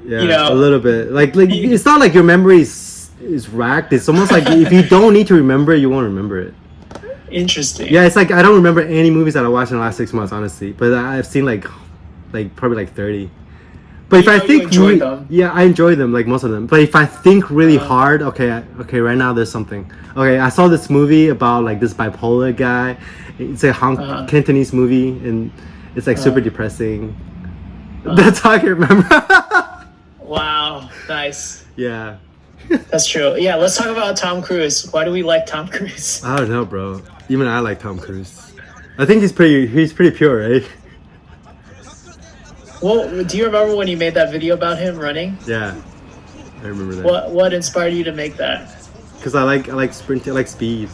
a little bit. Like it's not like your memory is racked. It's almost like if you don't need to remember it, you won't remember it. Interesting. Yeah, it's like I don't remember any movies that I watched in the last 6 months, honestly. But I've seen like probably like 30. But if I think I enjoy them, like most of them. But if I think really hard, okay, right now there's something. Okay, I saw this movie about like this bipolar guy. It's a Cantonese movie, and it's like super depressing. That's all I can remember. Wow, nice. Yeah. That's true. Yeah, let's talk about Tom Cruise. Why do we like Tom Cruise? I don't know, bro. Even I like Tom Cruise. I think he's pretty pure, right? Well, do you remember when you made that video about him running? Yeah, I remember that. What inspired you to make that? Because I like sprinting, I like speed.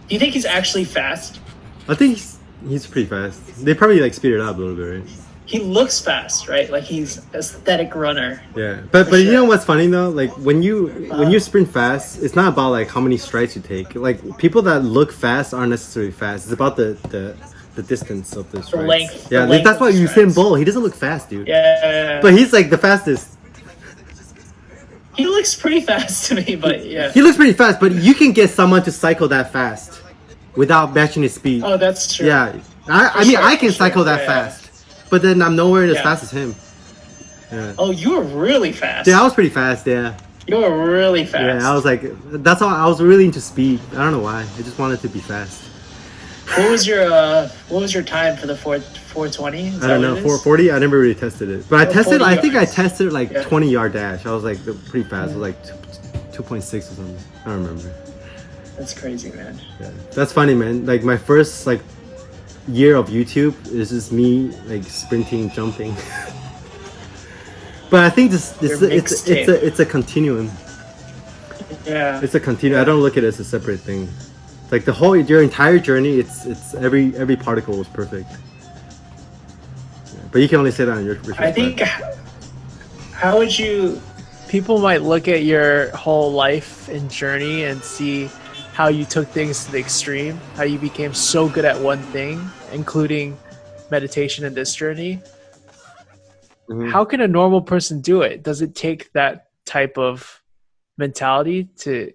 Do you think he's actually fast? I think he's pretty fast. They probably like speed it up a little bit, right? He looks fast, right? Like he's aesthetic runner. Yeah, but you know what's funny though? Like when you sprint fast, it's not about like how many strides you take. Like people that look fast aren't necessarily fast. It's about the distance of the strides. The length. Yeah, that's why Usain Bolt, he doesn't look fast, dude. Yeah. But he's like the fastest. He looks pretty fast to me, but yeah. He looks pretty fast, but you can get someone to cycle that fast without matching his speed. Oh, that's true. Yeah, I mean, I can cycle that fast, but then I'm nowhere as fast as him. Yeah. Oh, you were really fast. Yeah, I was pretty fast. Yeah. You were really fast. Yeah, I was like, that's how I was really into speed. I don't know why. I just wanted to be fast. What was your time for the 420? I don't know, 440. I never really tested it, but I think I tested like 20-yard dash. I was like pretty fast. It was like 2.6 or something. I don't remember. That's crazy, man. Yeah, that's funny, man. Like my first like year of YouTube is just me like sprinting, jumping. But I think it's a continuum. Yeah. It's a continuum. I don't look at it as a separate thing. Like your entire journey, it's every particle was perfect. Yeah, but you can only say that on your retrospect. I think, how would you people might look at your whole life and journey and see how you took things to the extreme, how you became so good at one thing, including meditation in this journey. How can a normal person do it? Does it take that type of mentality to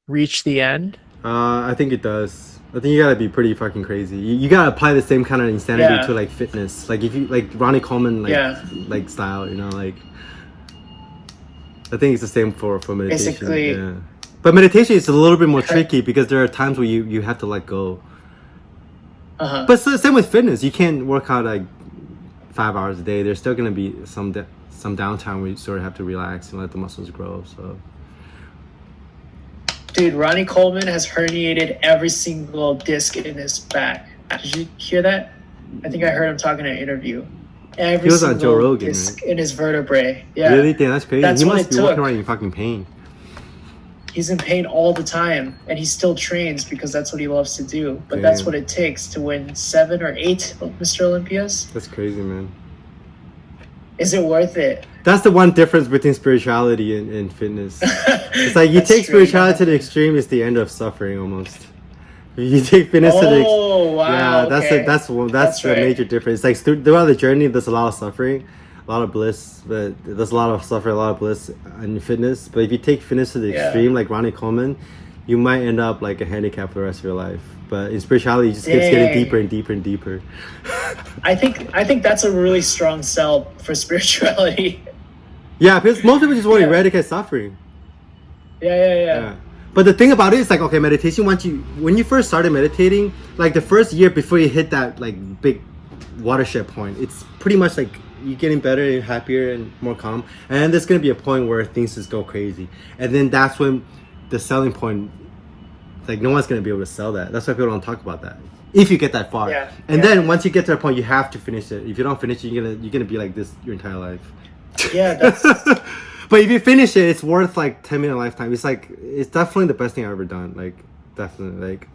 reach the end? I think it does. I think you gotta be pretty fucking crazy. You gotta apply the same kind of insanity to like fitness. Like if you like Ronnie Coleman like style, you know, like I think it's the same for meditation. Basically, yeah. But meditation is a little bit more tricky because there are times where you have to let go. But same with fitness. You can't work out like 5 hours a day. There's still gonna be some downtime where you sort of have to relax and let the muscles grow. So, dude, Ronnie Coleman has herniated every single disc in his back. Did you hear that? I think I heard him talking in an interview. Every he was on Joe Rogan, disc in his vertebrae. Yeah. Really? Damn, that's crazy. That's he what must it be walking took. around in fucking pain. He's in pain all the time, and he still trains because that's what he loves to do. But that's what it takes to win 7 or 8 Mr. Olympias. That's crazy, man. Is it worth it? That's the one difference between spirituality and fitness. It's like you take spirituality to the extreme, it's the end of suffering almost. You take fitness to the wow, that's the right. major difference. Like throughout the journey, there's a lot of suffering, a lot of bliss, but there's a lot of suffering, a lot of bliss in fitness. But if you take fitness to the extreme, like Ronnie Coleman, you might end up like a handicap for the rest of your life. But in spirituality, it just keeps getting deeper and deeper and deeper. I think that's a really strong sell for spirituality. Yeah, because most people just want to eradicate suffering. Yeah. But the thing about it is like, okay, meditation, when you first started meditating, like the first year before you hit that like big watershed point, it's pretty much like you're getting better and happier and more calm. And then there's going to be a point where things just go crazy. And then that's when the selling point, like no one's going to be able to sell that. That's why people don't talk about that. If you get that far. Then once you get to that point, you have to finish it. If you don't finish it, you're gonna be like this your entire life. Yeah, that's... But if you finish it, it's worth like 10-minute lifetime. It's definitely the best thing I've ever done. Like definitely, like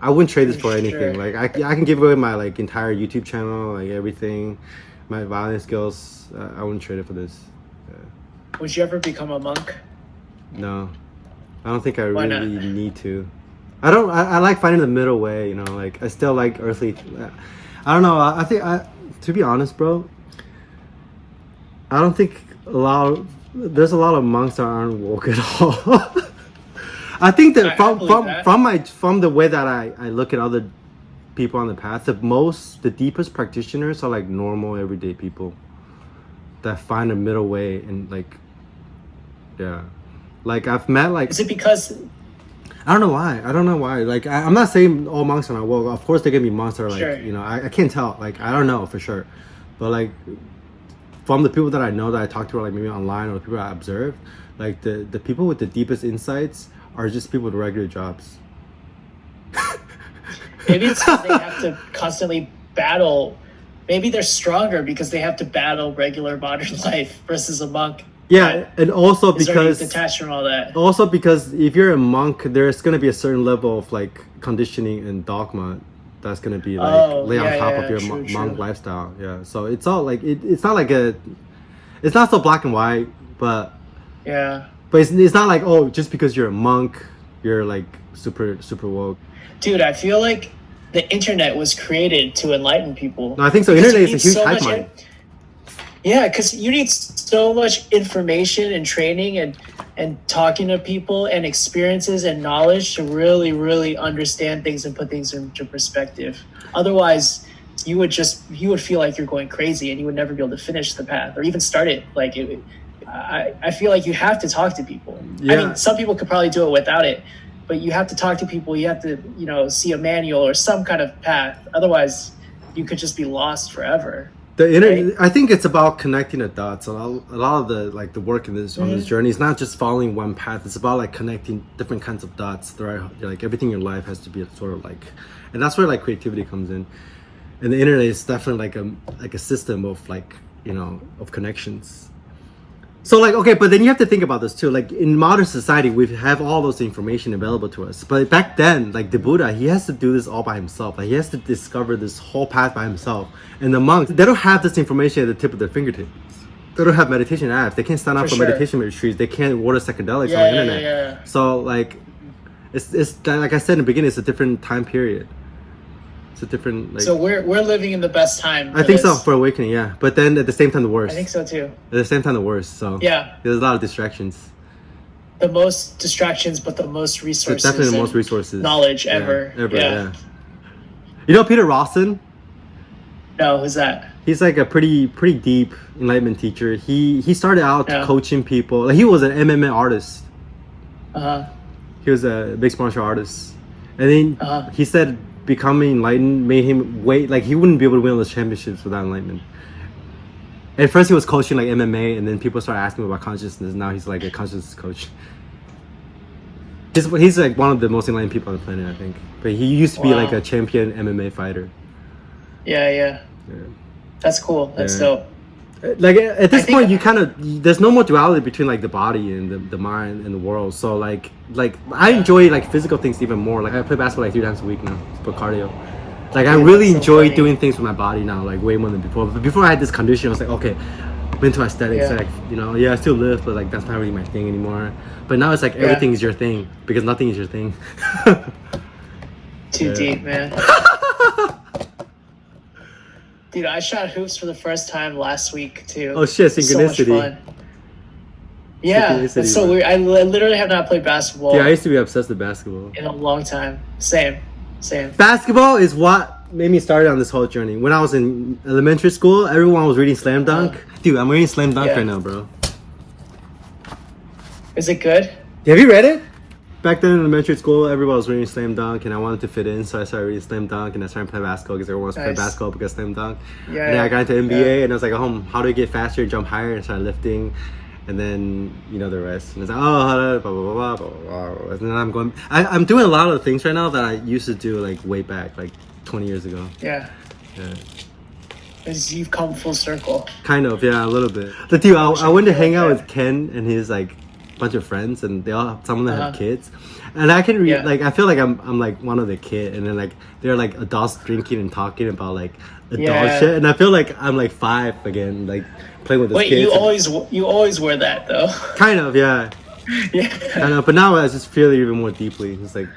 I wouldn't trade this for anything. Like I can give away my like entire YouTube channel, like everything, my violin skills. I wouldn't trade it for this. Would you ever become a monk? No, I don't think I really need to. I like finding the middle way. You know, like I still like earthly. I don't know. I think to be honest, bro, I don't think there's a lot of monks that aren't woke at all. I think that from the way that I look at other people on the path, the deepest practitioners are like normal everyday people that find a middle way and like like I've met like. Is it because? I don't know why. Like I'm not saying all monks are not woke. Of course, there can be monks that are like you know I can't tell. Like I don't know for sure, but like. From the people that I know that I talk to, like maybe online or the people I observe, like the people with the deepest insights are just people with regular jobs. Maybe it's because they have to constantly battle. Maybe they're stronger because they have to battle regular modern life versus a monk. Yeah, and also because detached from all that. Also because if you're a monk, there's gonna be a certain level of like conditioning and dogma that's gonna be like lay on top of your monk lifestyle. Yeah, so it's all like it's not like it's not so black and white, but it's not like just because you're a monk you're like super woke. Dude, I feel like the internet was created to enlighten people. No, I think so. Internet is a huge hype mind. Yeah, because you need so much information and training and talking to people and experiences and knowledge to really, really understand things and put things into perspective. Otherwise, you would feel like you're going crazy and you would never be able to finish the path or even start it. Like I feel like you have to talk to people. Yeah. I mean, some people could probably do it without it, but you have to talk to people. You have to, see a manual or some kind of path. Otherwise, you could just be lost forever. I think it's about connecting the dots. A lot of the work on this journey is not just following one path. It's about like connecting different kinds of dots throughout. Like everything in your life has to be sort of like, and that's where like creativity comes in. And the internet is definitely like a system of like of connections. So like okay, but then you have to think about this too. Like in modern society, we have all those information available to us. But back then, like the Buddha, he has to do this all by himself. Like he has to discover this whole path by himself. And the monks, they don't have this information at the tip of their fingertips. they don't have meditation apps. They can't sign up for sure. meditation retreats. They can't order psychedelics Yeah, on the yeah, internet. yeah. So like, it's like I said in the beginning, it's a different time period. It's a different like. So we're living in the best time. I think so this. for awakening, yeah. But then at the same time, the worst. I think so too. At the same time, the worst. So Yeah. there's a lot of distractions. The most distractions, but the most resources. Definitely the and most resources. knowledge Yeah, ever. Yeah. You know Peter Rawson? No, who's that? He's like a pretty deep enlightenment teacher. He started out Yeah. coaching people. Like he was an MMA artist. Uh-huh. He was a mixed martial artist, and then Uh-huh. he said becoming enlightened made him wait. Like he wouldn't be able to win those championships without enlightenment. At first, he was coaching like MMA, and then people started asking him about consciousness. Now he's like a consciousness coach. He's like one of the most enlightened people on the planet, I think. But he used to be like a champion MMA fighter. Yeah. That's cool. That's dope. Like at this I think- point, you kind of there's no more duality between like the body and the mind and the world. So like I enjoy like physical things even more. Like I play basketball like 3 times a week now for cardio. Like I really that's so enjoy funny. doing things with my body now, like way more than before. But before I had this condition, I was like, okay, I'm into aesthetics. Yeah. Like I still live, but like that's not really my thing anymore. But now it's like everything is your thing because nothing is your thing. Too deep, man. Dude, I shot hoops for the first time last week too. Oh shit, It's so much synchronicity. fun. Yeah, Synchronicity, that's so man. weird. I literally have not played basketball Yeah, I used to be obsessed with basketball. in a long time. Same. Basketball is what made me start on this whole journey. When I was in elementary school, everyone was reading Slam Dunk. Dude, I'm reading Slam Dunk right now, bro. Is it good? Have you read it? Back then in elementary school, everyone was reading Slam Dunk, and I wanted to fit in, so I started reading Slam Dunk, and I started playing basketball because everyone wants to play Nice. basketball because Slam Dunk. Yeah. And then I got into NBA, yeah. and I was like, oh, how do I get faster, jump higher, and started lifting. And then, the rest. And it's like, blah, blah, blah, blah, blah, blah. And then I'm doing a lot of things right now that I used to do, like, way back, like, 20 years ago. Yeah. Yeah. Because you've come full circle. Kind of, yeah, a little bit. But dude, I went to hang out with Ken and his, like, bunch of friends, and some of them have kids. And I can like, I feel like I'm like one of the kid, and then like they're like adults drinking and talking about like adult shit, and I feel like I'm like 5 again, like playing with those Wait, kids. you always wear that though. Kind of, yeah. Yeah. I know, but now I just feel it even more deeply. It's like,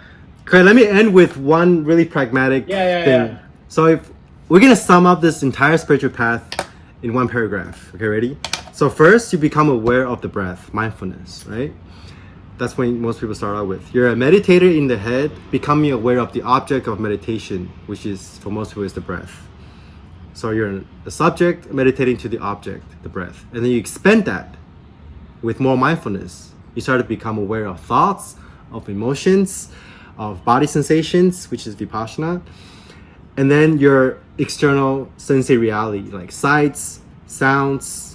okay, let me end with one really pragmatic thing. Yeah. So if we're gonna sum up this entire spiritual path in one paragraph, okay, ready? So first, you become aware of the breath, mindfulness, right? That's when most people start out with. You're a meditator in the head, becoming aware of the object of meditation, which is, for most people, is the breath. So you're the subject meditating to the object, the breath. And then you expand that with more mindfulness. You start to become aware of thoughts, of emotions, of body sensations, which is vipassana. And then your external sensei reality, like sights, sounds.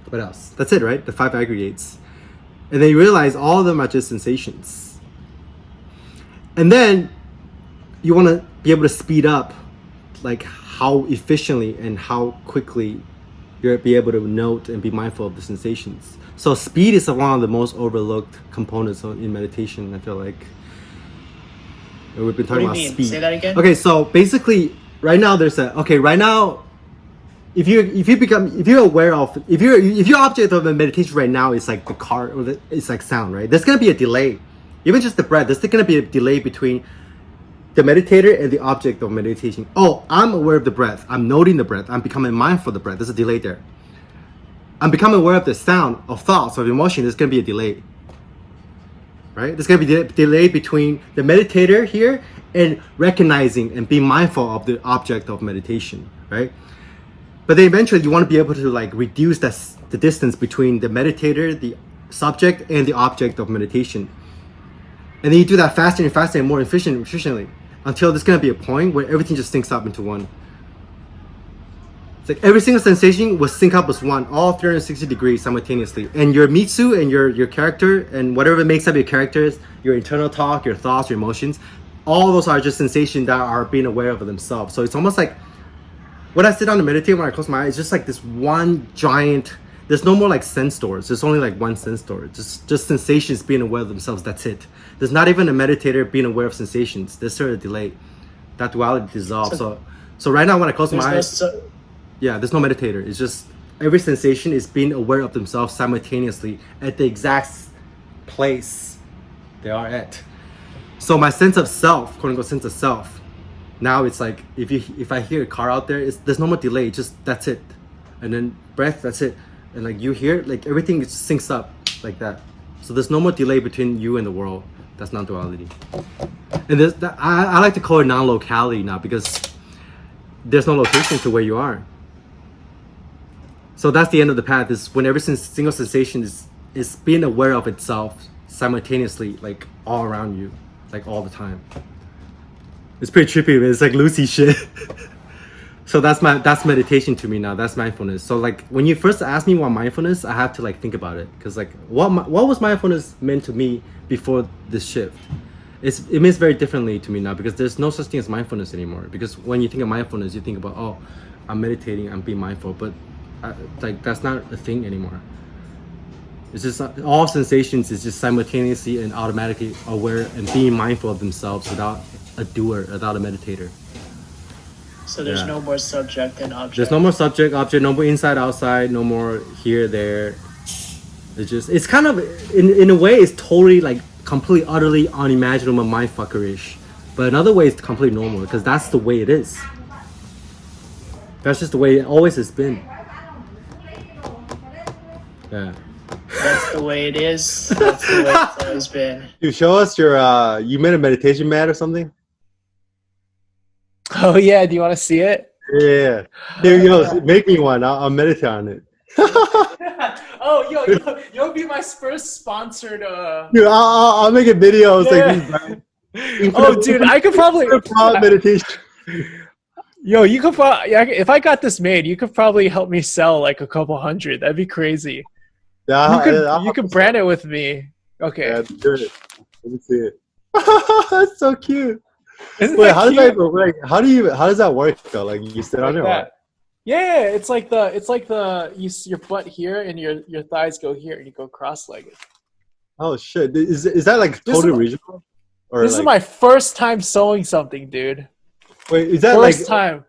What else? That's it, right? The 5 aggregates. And then you realize all of them are just sensations. And then you want to be able to speed up like how efficiently and how quickly you'll be able to note and be mindful of the sensations. So speed is one of the most overlooked components in meditation, I feel like. And we've been talking about speed. Say that again. Okay, so basically right now if you're aware of if your object of the meditation right now is like the car or it's like sound, right? There's gonna be a delay, even just the breath. There's gonna be a delay between the meditator and the object of meditation. Oh, I'm aware of the breath. I'm noting the breath. I'm becoming mindful of the breath. There's a delay there. I'm becoming aware of the sound, of thoughts, of emotion. There's gonna be a delay, right? There's gonna be a delay between the meditator here and recognizing and being mindful of the object of meditation, right? But then eventually you want to be able to like reduce the distance between the meditator, the subject, and the object of meditation. And then you do that faster and faster and more efficiently until there's going to be a point where everything just syncs up into one. It's like every single sensation will sync up as one, all 360 degrees simultaneously. And your mitsu and your character and whatever makes up your characters, your internal talk, your thoughts, your emotions, all those are just sensations that are being aware of themselves. So it's almost like when I sit down to meditate, when I close my eyes, it's just like this one giant, there's no more like sense doors. There's only like one sense door. Just sensations being aware of themselves. That's it. There's not even a meditator being aware of sensations. There's sort of delay. That duality dissolves. So right now when I close my eyes, Yeah, there's no meditator. It's just every sensation is being aware of themselves simultaneously at the exact place they are at. So my sense of self, quote unquote sense of self, now it's like if I hear a car out there, there's no more delay. Just that's it, and then breath, that's it, and like you hear like everything just syncs up like that. So there's no more delay between you and the world. That's non-duality. And I like to call it non-locality now because there's no location to where you are. So that's the end of the path, is when every single sensation is being aware of itself simultaneously, like all around you, like all the time. It's pretty trippy, man. It's like Lucy shit. So that's meditation to me now. That's mindfulness. So like when you first ask me what mindfulness, I have to like think about it, because like what was mindfulness meant to me before this shift? It means very differently to me now, because there's no such thing as mindfulness anymore. Because when you think of mindfulness, you think about, oh, I'm meditating, I'm being mindful, but like that's not a thing anymore. It's just all sensations is just simultaneously and automatically aware and being mindful of themselves without a doer, without a meditator. So there's no more subject and object. There's no more subject, object, no more inside, outside, no more here, there. It's kind of, in a way, it's totally like completely, utterly unimaginable mindfuckerish. But another way, it's completely normal, because that's the way it is. That's just the way it always has been. Yeah. That's the way it is. That's the way it's always been. You show us your, you made a meditation mat or something? Oh yeah, do you want to see it? Yeah. Here, make me one. I'll meditate on it. Oh, you'll be my first sponsored. Dude, I'll make a video. Yeah. Oh, dude, I could probably meditation. Yo, you could probably, if I got this made, you could probably help me sell like a couple hundred. That'd be crazy. Yeah, you could brand it with me. Okay. Yeah, do it. Let me see it. That's so cute. Wait, how does that work though? Like you sit on it? Or? Yeah, it's like your butt here and your thighs go here and you go cross-legged. Oh shit! Is that like totally regional? Or this is my first time sewing something, dude. Wait, is that first time?